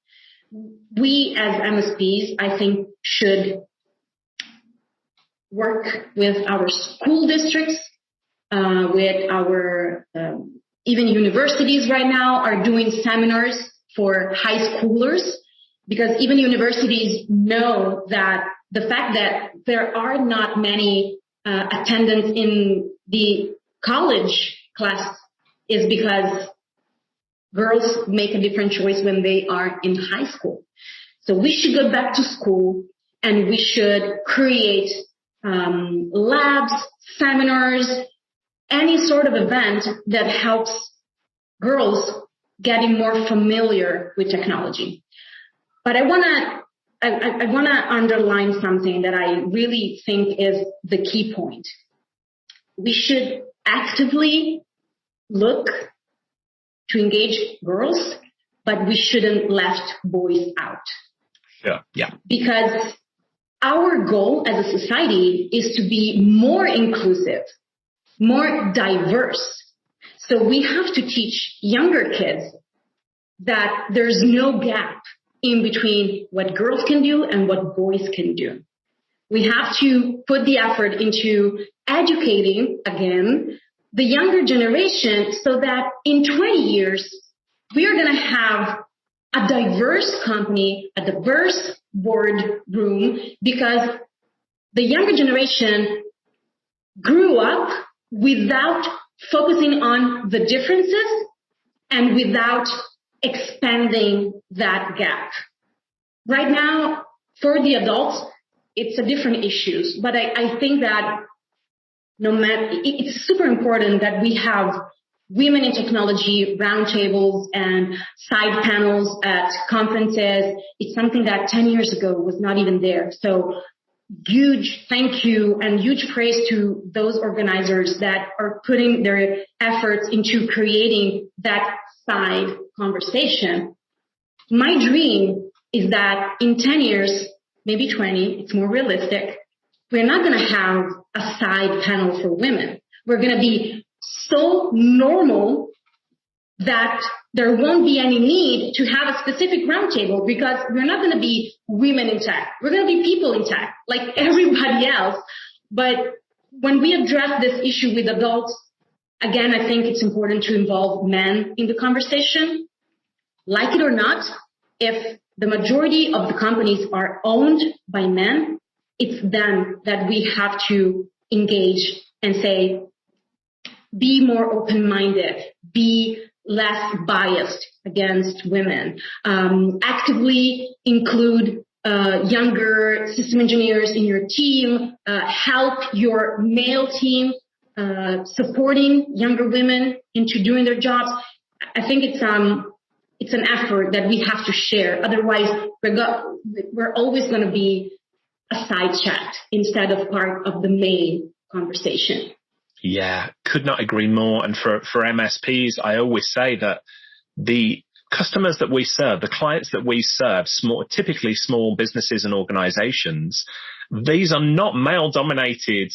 We as MSPs, I think, should work with our school districts, with our, even universities right now are doing seminars for high schoolers, because even universities know that the fact that there are not many attendants in the college class is because girls make a different choice when they are in high school. So we should go back to school and we should create labs, seminars, any sort of event that helps girls getting more familiar with technology. But I wanna underline something that I really think is the key point. We should actively look to engage girls, but we shouldn't left boys out. Yeah. Because our goal as a society is to be more inclusive, more diverse. So we have to teach younger kids that there's no gap in between what girls can do and what boys can do. We have to put the effort into educating, again, the younger generation, so that in 20 years, we are going to have a diverse company, a diverse boardroom, because the younger generation grew up without focusing on the differences and without expanding that gap. Right now, for the adults, it's a different issue, but I think that it's super important that we have women in technology roundtables and side panels at conferences. It's something that 10 years ago was not even there. So huge thank you and huge praise to those organizers that are putting their efforts into creating that side conversation. My dream is that in 10 years, maybe 20, it's more realistic, we're not going to have a side panel for women. We're going to be so normal that there won't be any need to have a specific roundtable, because we're not going to be women in tech. We're going to be people in tech, like everybody else. But when we address this issue with adults, again, I think it's important to involve men in the conversation. Like it or not, if the majority of the companies are owned by men, it's them that we have to engage and say, be more open-minded, be less biased against women, actively include younger system engineers in your team, help your male team supporting younger women into doing their jobs. I think it's an effort that we have to share. Otherwise, we're always going to be a side chat instead of part of the main conversation. Yeah, could not agree more. And for MSPs, I always say that the customers that we serve, the clients that we serve, typically small businesses and organizations, these are not male-dominated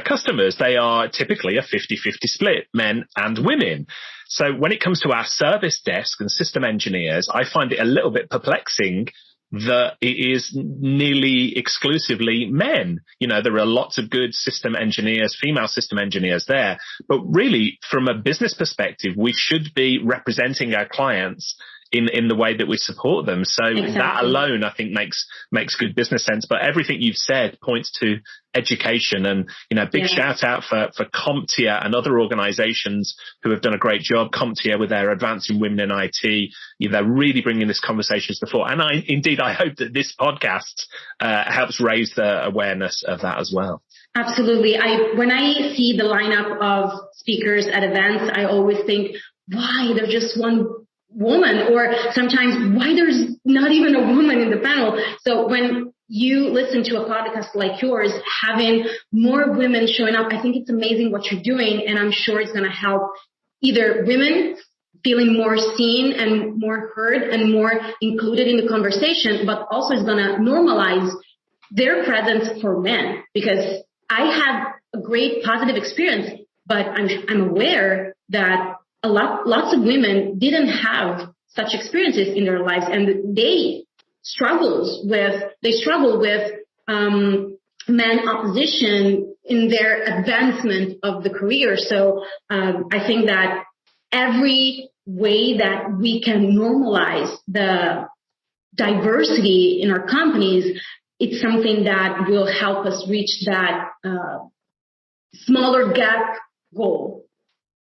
customers. They are typically a 50-50 split, men and women. So when it comes to our service desk and system engineers, I find it a little bit perplexing that it is nearly exclusively men. You know, there are lots of good system engineers, female system engineers there, but really from a business perspective, we should be representing our clients in the way that we support them. So exactly. That alone, I think, makes good business sense. But everything you've said points to education, and, you know, big shout out for CompTIA and other organizations who have done a great job. CompTIA with their Advancing Women in IT, they're really bringing this conversation to the fore. And I hope that this podcast helps raise the awareness of that as well. Absolutely. When I see the lineup of speakers at events, I always think, why there's just one woman, or sometimes why there's not even a woman in the panel. So when you listen to a podcast like yours, having more women showing up, I think it's amazing what you're doing. And I'm sure it's going to help either women feeling more seen and more heard and more included in the conversation, but also it's going to normalize their presence for men, because I had a great positive experience, but I'm aware that lots of women didn't have such experiences in their lives, and they struggle with man opposition in their advancement of the career. So I think that every way that we can normalize the diversity in our companies, it's something that will help us reach that smaller gap goal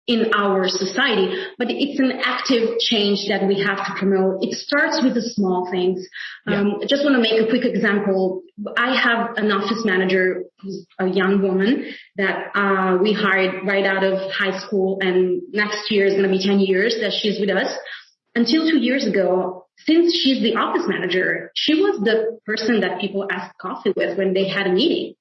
in our society. But it's an active change that we have to promote. It starts with the small things. I just want to make a quick example. I have an office manager who's a young woman that we hired right out of high school, and next year is going to be 10 years that she's with us. Until 2 years ago, since she's the office manager, she was the person that people asked coffee with when they had a meeting.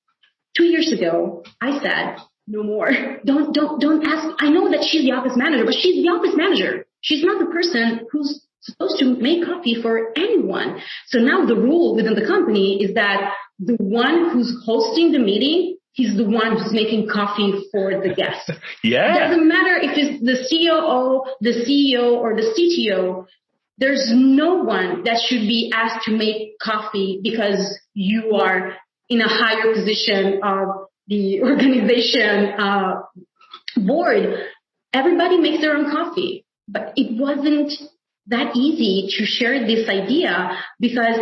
2 years ago, I said, no more. Don't ask. I know that she's the office manager, but she's the office manager. She's not the person who's supposed to make coffee for anyone. So now the rule within the company is that the one who's hosting the meeting, he's the one who's making coffee for the guests. Yeah. It doesn't matter if it's the COO, the CEO, or the CTO. There's no one that should be asked to make coffee because you are in a higher position of the organization board. Everybody makes their own coffee, but it wasn't that easy to share this idea because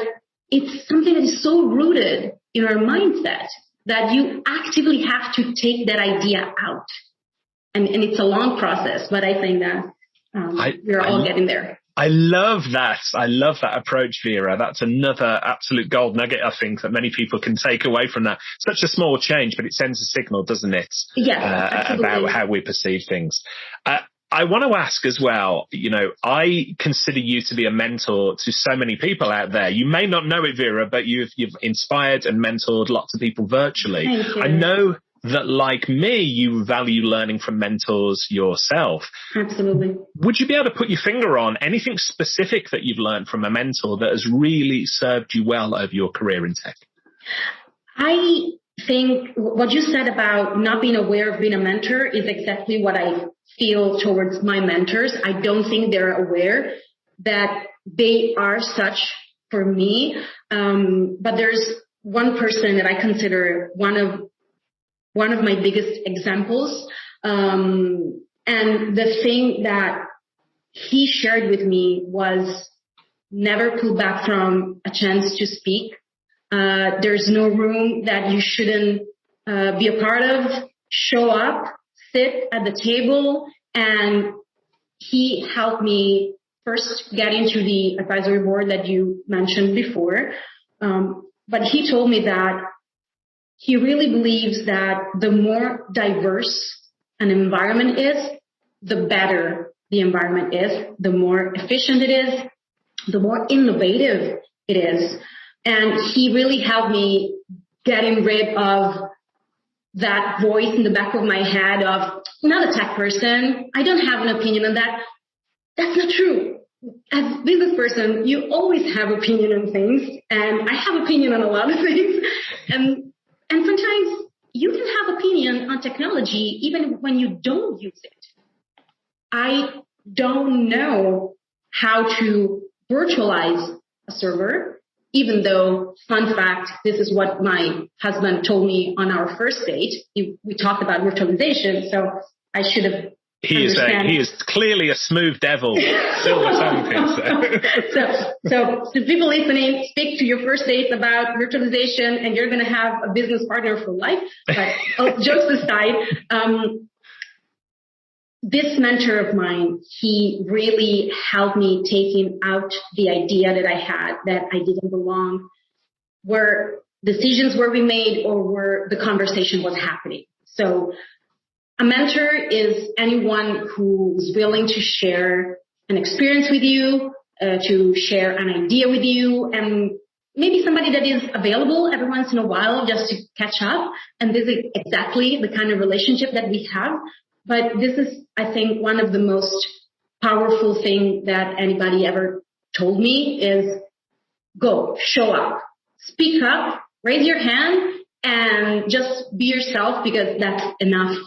it's something that is so rooted in our mindset that you actively have to take that idea out. And it's a long process, but I think that we're all getting there. I love that. I love that approach, Vera. That's another absolute gold nugget, I think, that many people can take away from that. Such a small change, but it sends a signal, doesn't it? Yes, about how we perceive things. I want to ask as well, I consider you to be a mentor to so many people out there. You may not know it, Vera, but you've inspired and mentored lots of people virtually. Thank you. I know that, like me, you value learning from mentors yourself. Absolutely. Would you be able to put your finger on anything specific that you've learned from a mentor that has really served you well over your career in tech? I think what you said about not being aware of being a mentor is exactly what I feel towards my mentors. I don't think they're aware that they are such for me. But there's one person that I consider one of my biggest examples. And the thing that he shared with me was never pull back from a chance to speak. There's no room that you shouldn't be a part of. Show up, sit at the table. And he helped me first get into the advisory board that you mentioned before. But he told me that he really believes that the more diverse an environment is, the better the environment is, the more efficient it is, the more innovative it is. And he really helped me getting rid of that voice in the back of my head of, I'm not a tech person, I don't have an opinion on that. That's not true. As a business person, you always have opinion on things, and I have opinion on a lot of things. And sometimes you can have opinion on technology even when you don't use it. I don't know how to virtualize a server, even though, fun fact, this is what my husband told me on our first date. We talked about virtualization, so I should have. He is clearly a smooth devil, silver tongue piercer. So to people listening, speak to your first dates about virtualization, and you're going to have a business partner for life. But jokes aside, this mentor of mine, he really helped me taking out the idea that I had that I didn't belong, where decisions were being made or where the conversation was happening. So a mentor is anyone who's willing to share an experience with you, to share an idea with you, and maybe somebody that is available every once in a while just to catch up. And this is exactly the kind of relationship that we have. But this is, I think, one of the most powerful things that anybody ever told me is go, show up, speak up, raise your hand, and just be yourself, because that's enough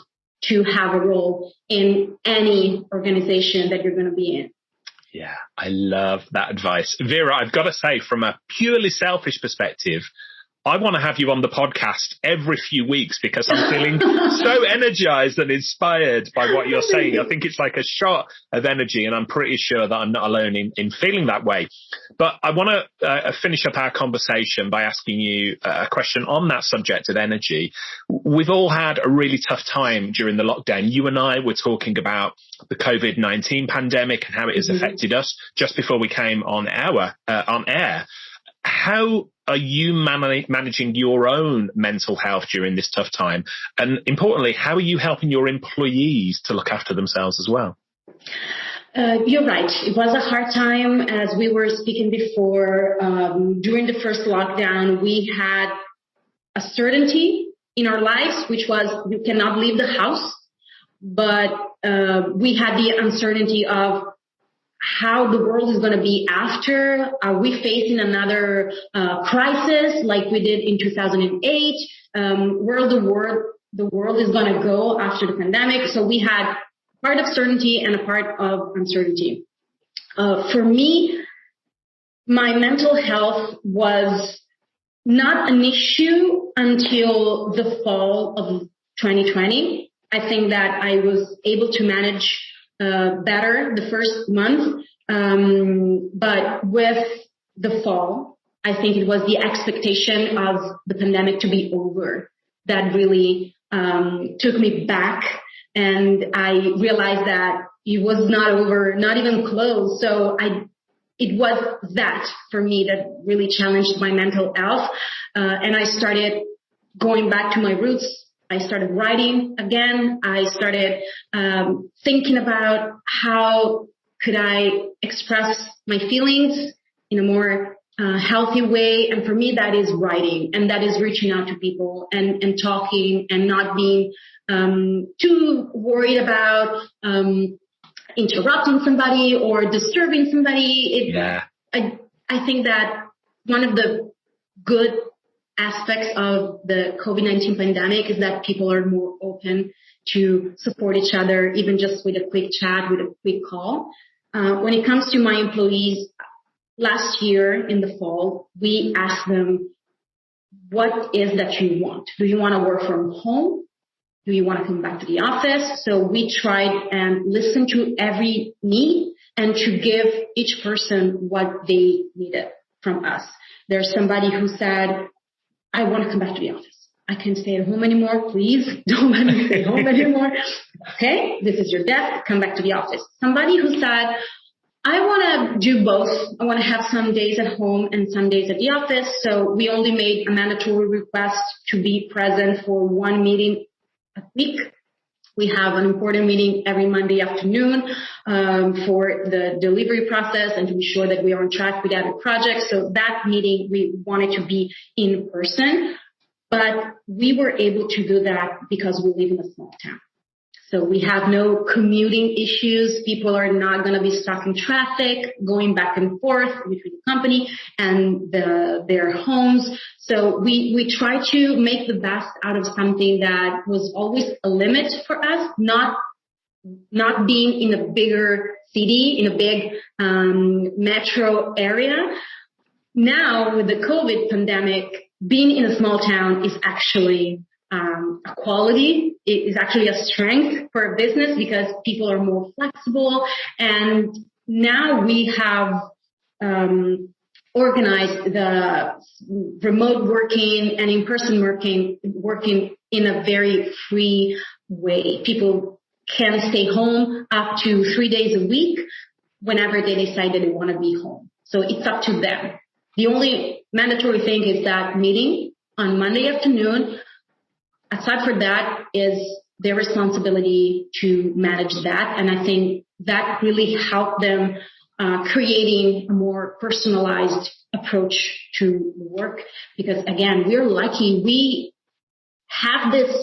to have a role in any organization that you're going to be in. Yeah, I love that advice. Vera, I've got to say, from a purely selfish perspective, I want to have you on the podcast every few weeks because I'm feeling so energized and inspired by what you're saying. I think it's like a shot of energy, and I'm pretty sure that I'm not alone in feeling that way. But I want to finish up our conversation by asking you a question on that subject of energy. We've all had a really tough time during the lockdown. You and I were talking about the COVID-19 pandemic and how it has affected us just before we came on air. How are you managing your own mental health during this tough time? And importantly, how are you helping your employees to look after themselves as well? You're right. It was a hard time. As we were speaking before, during the first lockdown, we had a certainty in our lives, which was you cannot leave the house. But we had the uncertainty of how the world is going to be after. Are we facing another crisis like we did in 2008? Where the world is going to go after the pandemic? So we had part of certainty and a part of uncertainty. For me, my mental health was not an issue until the fall of 2020. I think that I was able to manage better the first month, but with the fall, I think it was the expectation of the pandemic to be over that really took me back, and I realized that it was not over, not even close. So it was that for me that really challenged my mental health, and I started going back to my roots. I started writing again. I started thinking about how could I express my feelings in a more healthy way. And for me, that is writing, and that is reaching out to people and talking and not being too worried about interrupting somebody or disturbing somebody. I think that one of the good aspects of the COVID-19 pandemic is that people are more open to support each other, even just with a quick chat, with a quick call. When it comes to my employees, last year in the fall, we asked them, what is that you want? Do you want to work from home? Do you want to come back to the office? So we tried and listened to every need and to give each person what they needed from us. There's somebody who said, I want to come back to the office. I can't stay at home anymore. Please don't let me stay home anymore. Okay, this is your desk. Come back to the office. Somebody who said, I want to do both. I want to have some days at home and some days at the office. So we only made a mandatory request to be present for one meeting a week. We have an important meeting every Monday afternoon for the delivery process and to be sure that we are on track with our projects. So that meeting, we wanted to be in person, but we were able to do that because we live in a small town. So we have no commuting issues. People are not going to be stuck in traffic, going back and forth between the company and their homes. So we try to make the best out of something that was always a limit for us, not being in a bigger city, in a big metro area. Now with the COVID pandemic, being in a small town is actually a quality. It is actually a strength for a business because people are more flexible. And now we have organized the remote working and in-person working in a very free way. People can stay home up to 3 days a week whenever they decide that they want to be home. So it's up to them. The only mandatory thing is that meeting on Monday afternoon. Aside for that is their responsibility to manage that. And I think that really helped them creating a more personalized approach to work. Because again, we're lucky. We have this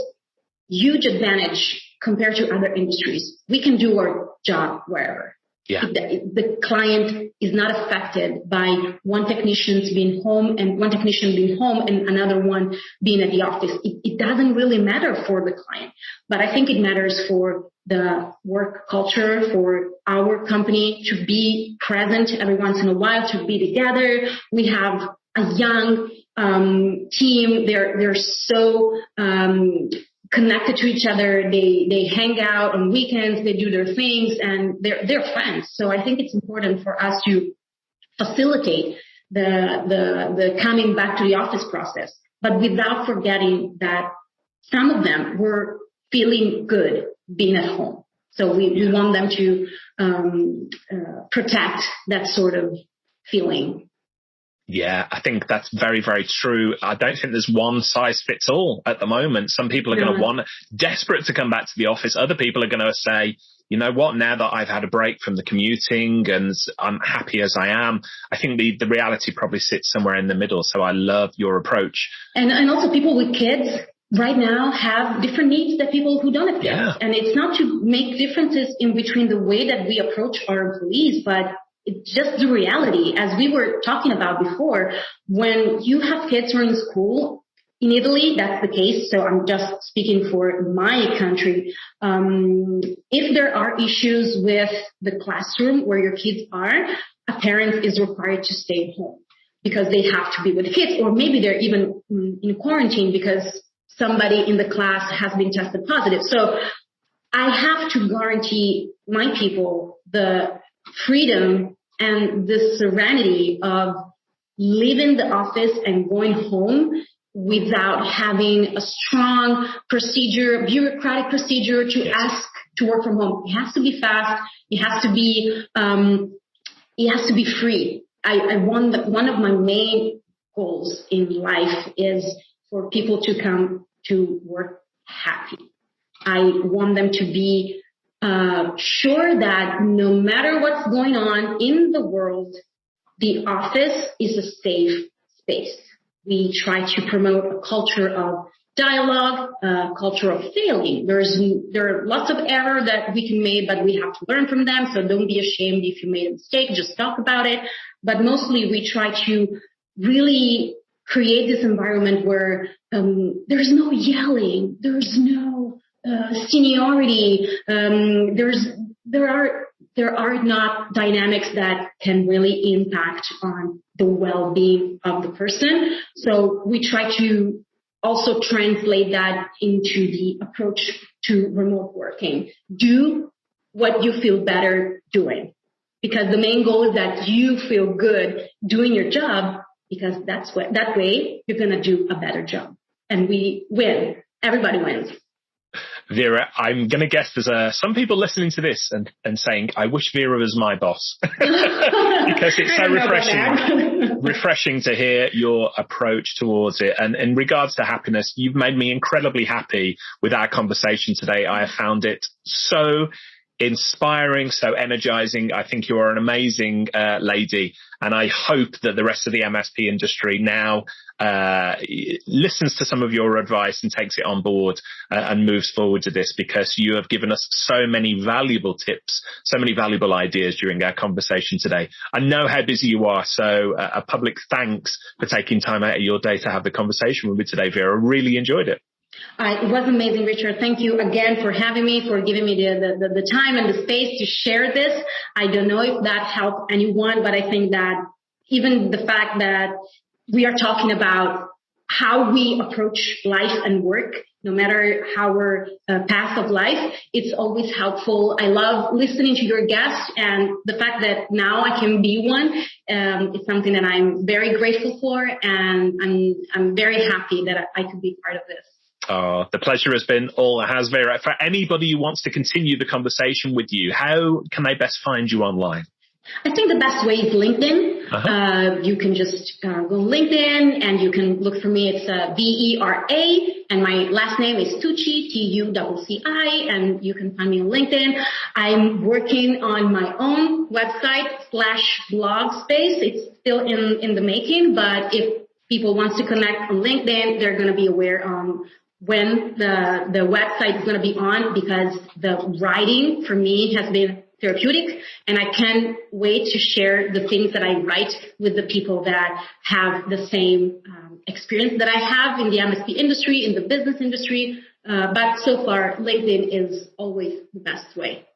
huge advantage compared to other industries. We can do our job wherever. Yeah. The client is not affected by one technician being home and another one being at the office. It doesn't really matter for the client, but I think it matters for the work culture, for our company to be present every once in a while, to be together. We have a young team. They're so connected to each other. They hang out on weekends, they do their things, and they're friends. So I think it's important for us to facilitate the coming back to the office process, but without forgetting that some of them were feeling good being at home. So we want them to protect that sort of feeling. Yeah, I think that's very, very true. I don't think there's one size fits all at the moment. Some people are going to desperate to come back to the office. Other people are going to say, you know what, now that I've had a break from the commuting and I'm happy as I am, I think the reality probably sits somewhere in the middle. So I love your approach. And also people with kids right now have different needs than people who don't have kids. Yeah. And it's not to make differences in between the way that we approach our employees, but it's just the reality. As we were talking about before, when you have kids who are in school, in Italy, that's the case. So I'm just speaking for my country. If there are issues with the classroom where your kids are, a parent is required to stay home because they have to be with the kids, or maybe they're even in quarantine because somebody in the class has been tested positive. So I have to guarantee my people the freedom and the serenity of leaving the office and going home without having a strong procedure, bureaucratic procedure to ask to work from home. It has to be fast. It has to be free. I want one of my main goals in life is for people to come to work happy. I want them to be sure that no matter what's going on in the world, the office is a safe space. We try to promote a culture of dialogue, a culture of failing. There are lots of errors that we can make, but we have to learn from them. So don't be ashamed if you made a mistake. Just talk about it. But mostly we try to really create this environment where there's no yelling, there's no seniority. There are not dynamics that can really impact on the well-being of the person. So we try to also translate that into the approach to remote working. Do what you feel better doing, because the main goal is that you feel good doing your job, because that way you're going to do a better job, and we win. Everybody wins. Vera, I'm going to guess there's some people listening to this and saying, I wish Vera was my boss. Because it's so refreshing to hear your approach towards it. And in regards to happiness, you've made me incredibly happy with our conversation today. I have found it so inspiring, so energizing. I think you are an amazing lady, and I hope that the rest of the MSP industry now listens to some of your advice and takes it on board and moves forward to this, because you have given us so many valuable tips, so many valuable ideas during our conversation today. I know how busy you are, so a public thanks for taking time out of your day to have the conversation with me today, Vera. I really enjoyed it. It was amazing, Richard. Thank you again for having me, for giving me the time and the space to share this. I don't know if that helped anyone, but I think that even the fact that we are talking about how we approach life and work, no matter our path of life, it's always helpful. I love listening to your guests, and the fact that now I can be one is something that I'm very grateful for, and I'm very happy that I could be part of this. Oh, the pleasure has been all it has, Vera. For anybody who wants to continue the conversation with you, how can they best find you online? I think the best way is LinkedIn. You can just go on LinkedIn and you can look for me. It's Vera, and my last name is Tucci, Tucci, and you can find me on LinkedIn. I'm working on my own website / blog space. It's still in the making, but if people want to connect on LinkedIn, they're going to be aware when the website is going to be on, because the writing for me has been therapeutic, and I can't wait to share the things that I write with the people that have the same experience that I have in the MSP industry, in the business industry. But so far, LinkedIn is always the best way.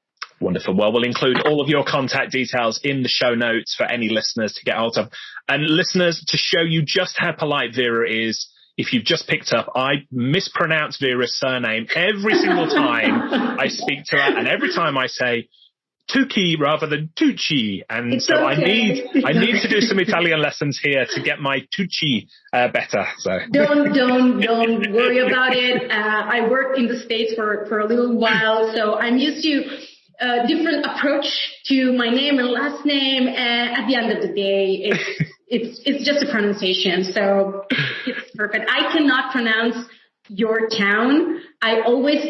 Wonderful. Well, we'll include all of your contact details in the show notes for any listeners to get hold of. And listeners, to show you just how polite Vera is, if you've just picked up, I mispronounce Vera's surname every single time I speak to her, and every time I say Tucci rather than Tucci. And it's so okay. I need to do some Italian lessons here to get my Tucci better. So don't worry about it. I worked in the States for a little while, so I'm used to different approach to my name and last name. And at the end of the day, it's just a pronunciation. So it's perfect. I cannot pronounce your town. I always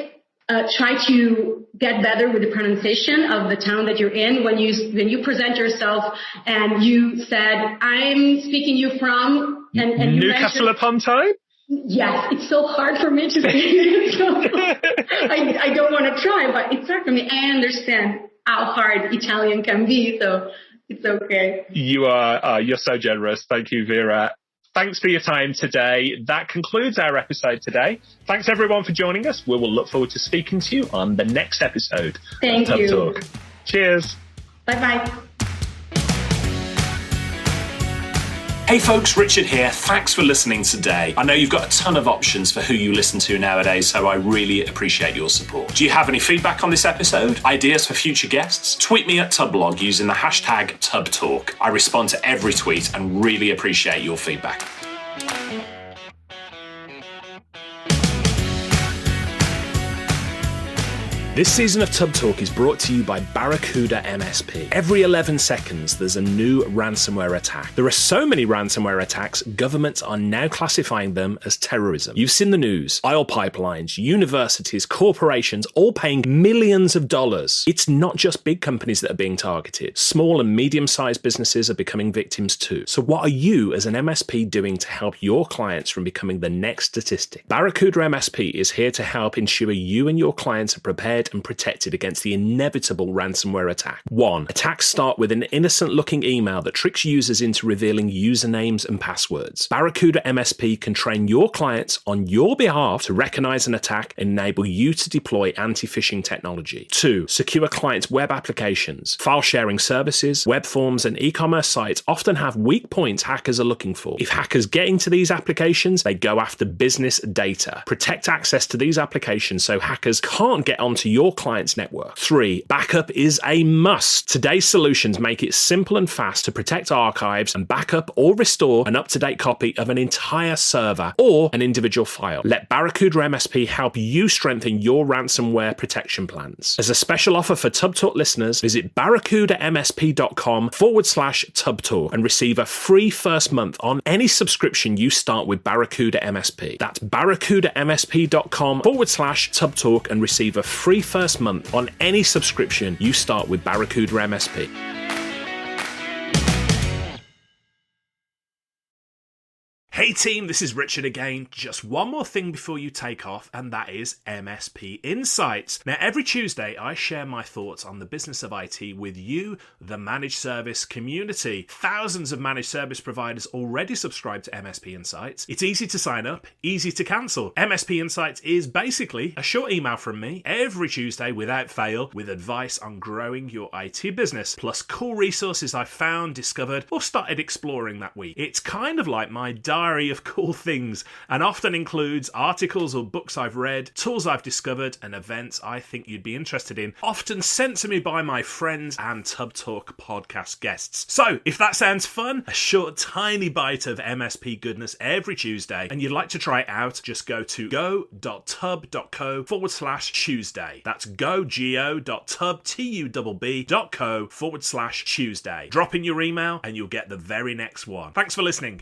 try to get better with the pronunciation of the town that you're in. When you present yourself and you said, I'm speaking you from and Newcastle upon Tyne? Yes, it's so hard for me to say. So I don't want to try, but it's hard for me. I understand how hard Italian can be, so it's okay. You're so generous. Thank you, Vera. Thanks for your time today. That concludes our episode today. Thanks everyone for joining us. We will look forward to speaking to you on the next episode. Thank you. Talk. Cheers. Bye-bye. Hey folks, Richard here. Thanks for listening today. I know you've got a ton of options for who you listen to nowadays, so I really appreciate your support. Do you have any feedback on this episode? Ideas for future guests? Tweet me at Tublog using the hashtag TubTalk. I respond to every tweet and really appreciate your feedback. This season of Tub Talk is brought to you by Barracuda MSP. Every 11 seconds, there's a new ransomware attack. There are so many ransomware attacks, governments are now classifying them as terrorism. You've seen the news. Oil pipelines, universities, corporations, all paying millions of dollars. It's not just big companies that are being targeted. Small and medium-sized businesses are becoming victims too. So what are you as an MSP doing to help your clients from becoming the next statistic? Barracuda MSP is here to help ensure you and your clients are prepared and protected against the inevitable ransomware attack. 1. Attacks start with an innocent-looking email that tricks users into revealing usernames and passwords. Barracuda MSP can train your clients on your behalf to recognize an attack and enable you to deploy anti-phishing technology. 2. Secure clients' web applications. File sharing services, web forms, and e-commerce sites often have weak points hackers are looking for. If hackers get into these applications, they go after business data. Protect access to these applications so hackers can't get onto your client's network. 3. Backup is a must. Today's solutions make it simple and fast to protect archives and backup or restore an up-to-date copy of an entire server or an individual file. Let Barracuda MSP help you strengthen your ransomware protection plans. As a special offer for Tub Talk listeners, visit barracudamsp.com/tubtalk and receive a free first month on any subscription you start with Barracuda MSP. That's barracudamsp.com/tubtalk and receive a free first month on any subscription you start with Barracuda MSP. Hey team, this is Richard again. Just one more thing before you take off, and that is MSP Insights. Now, every Tuesday, I share my thoughts on the business of IT with you, the managed service community. Thousands of managed service providers already subscribe to MSP Insights. It's easy to sign up, easy to cancel. MSP Insights is basically a short email from me every Tuesday without fail with advice on growing your IT business, plus cool resources I've found, discovered, or started exploring that week. It's kind of like my diary of cool things and often includes articles or books I've read, tools I've discovered, and events I think you'd be interested in, often sent to me by my friends and Tub Talk podcast guests. So if that sounds fun, a short tiny bite of MSP goodness every Tuesday, and you'd like to try it out, just go to go.tub.co/Tuesday. That's go.tub.co/Tuesday. Drop in your email and you'll get the very next one. Thanks for listening.